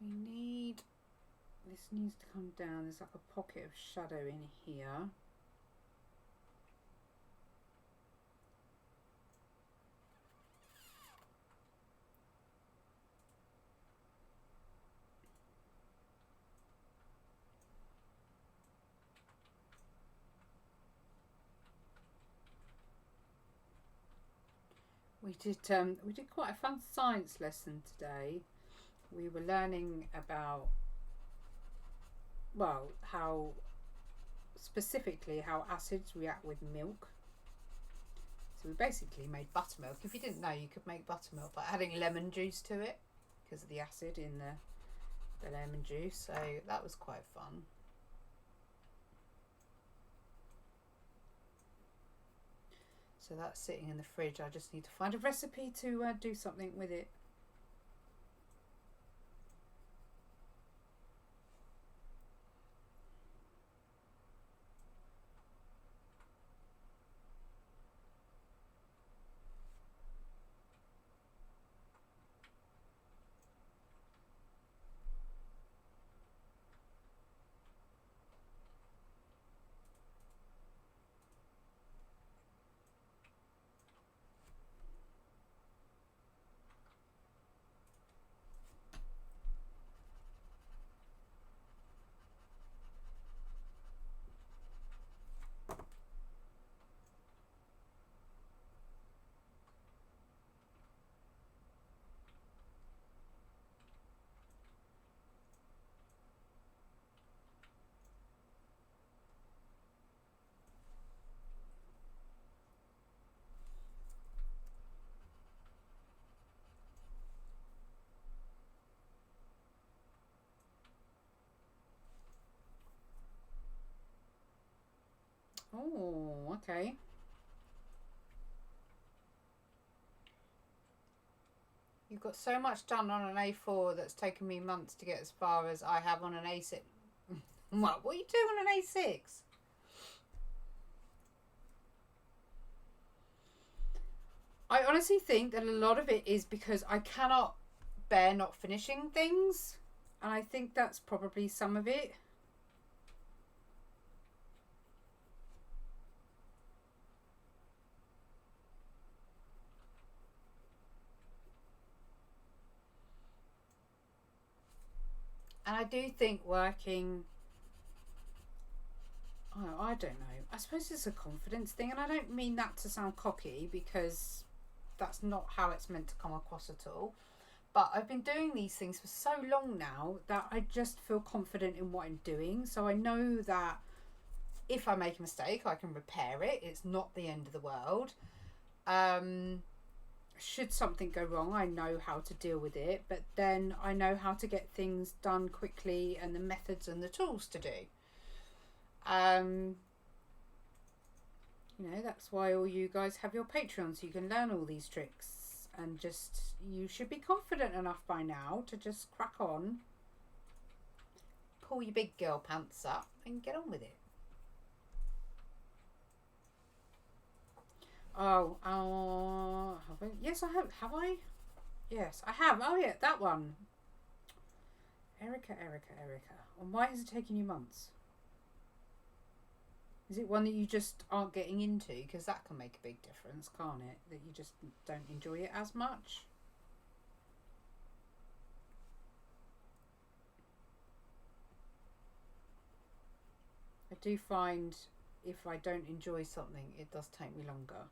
We need this needs to come down. There's like a pocket of shadow in here. We did quite a fun science lesson today. We were learning about, well, how specifically how acids react with milk. So we basically made buttermilk. If you didn't know, you could make buttermilk by adding lemon juice to it because of the acid in the lemon juice. So that was quite fun. So that's sitting in the fridge. I just need to find a recipe to do something with it. Oh, okay. You've got so much done on an A4 that's taken me months to get as far as I have on an A6. What are you doing on an A6? I honestly think that a lot of it is because I cannot bear not finishing things. And I think that's probably some of it. And I do think working, oh, I don't know, I suppose it's a confidence thing, and I don't mean that to sound cocky because that's not how it's meant to come across at all. But I've been doing these things for so long now that I just feel confident in what I'm doing. So I know that if I make a mistake, I can repair it. It's not the end of the world. Should something go wrong, I know how to deal with it, but then I know how to get things done quickly and the methods and the tools to do. You know, that's why all you guys have your Patreon, so you can learn all these tricks, and just, you should be confident enough by now to just crack on, pull your big girl pants up and get on with it. Oh, have I? Yes, I have. Have I? Yes, I have. Oh, yeah, that one. Erica. And why has it taken you months? Is it one that you just aren't getting into? Because that can make a big difference, can't it? That you just don't enjoy it as much. I do find if I don't enjoy something, it does take me longer.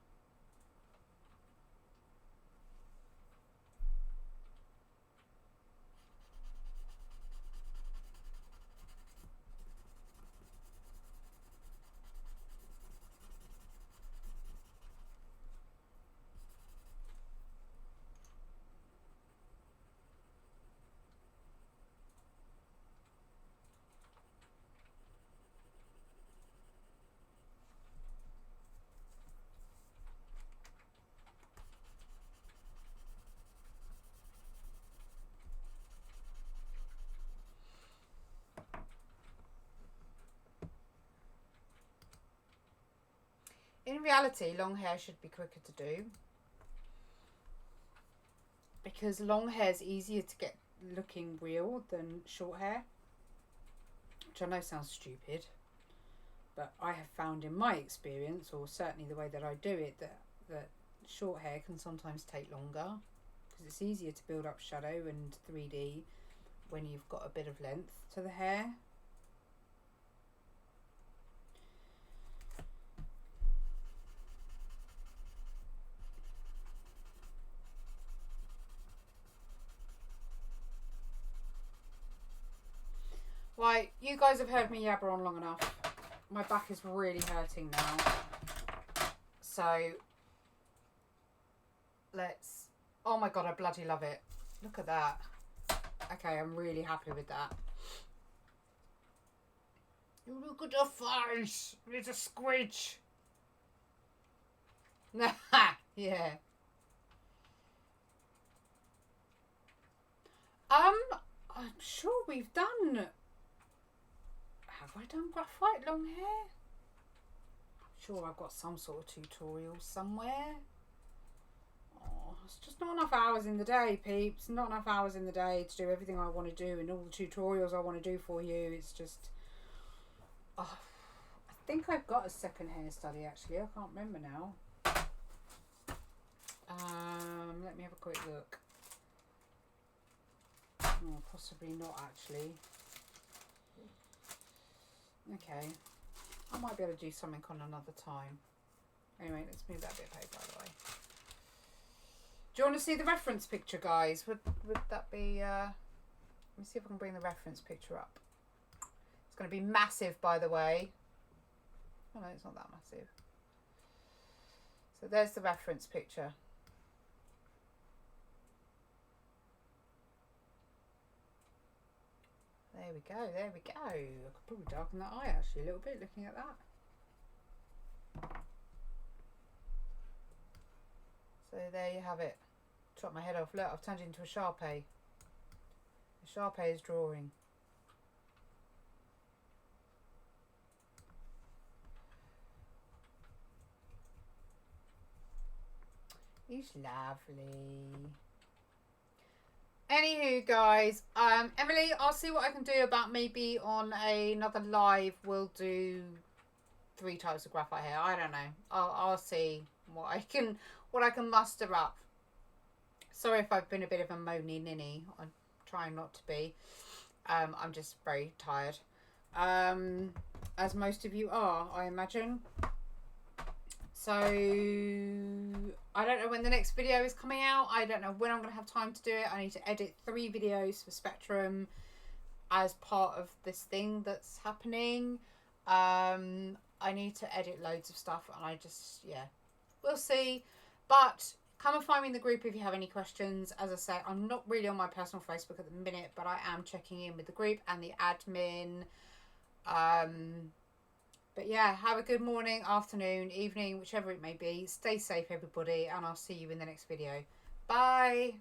In reality, long hair should be quicker to do because long hair is easier to get looking real than short hair. which I know sounds stupid, but I have found in my experience, or certainly the way that I do it, that short hair can sometimes take longer because it's easier to build up shadow and 3D when you've got a bit of length to the hair. Right, you guys have heard me yabber on long enough. My back is really hurting now. So, let's... Oh my god, I bloody love it. Look at that. Okay, I'm really happy with that. You look at the face. It's a squidge. Yeah. I'm sure we've done... Have I done graphite long hair? I'm sure I've got some sort of tutorial somewhere. Oh, it's just not enough hours in the day, peeps. Not enough hours in the day to do everything I want to do and all the tutorials I want to do for you. It's just... Oh, I think I've got a second hair study actually. I can't remember now. Let me have a quick look. Oh, possibly not actually. Okay. I might be able to do something on another time. Anyway, let's move that bit of paper out of the way. Do you want to see the reference picture, guys? Would that be... let me see if I can bring the reference picture up. It's going to be massive, by the way. Oh no, it's not that massive. So there's the reference picture. There we go, there we go. I could probably darken that eye actually a little bit looking at that. So there you have it. Chop my head off. Look, I've turned it into a Sharpei. The Sharpei is drawing. He's lovely. Anywho, guys, Emily, I'll see what I can do about maybe on another live. We'll do 3 types of graphite hair. I don't know. I'll see what I can muster up. Sorry if I've been a bit of a moany ninny. I'm trying not to be. I'm just very tired, as most of you are, I imagine. So I don't know when the next video is coming out. I don't know when I'm going to have time to do it. I need to edit 3 videos for Spectrum as part of this thing that's happening. I need to edit loads of stuff and I just, yeah, we'll see. But come and find me in the group if you have any questions. As I say, I'm not really on my personal Facebook at the minute, but I am checking in with the group and the admin. But yeah, have a good morning, afternoon, evening, whichever it may be. Stay safe, everybody, and I'll see you in the next video. Bye.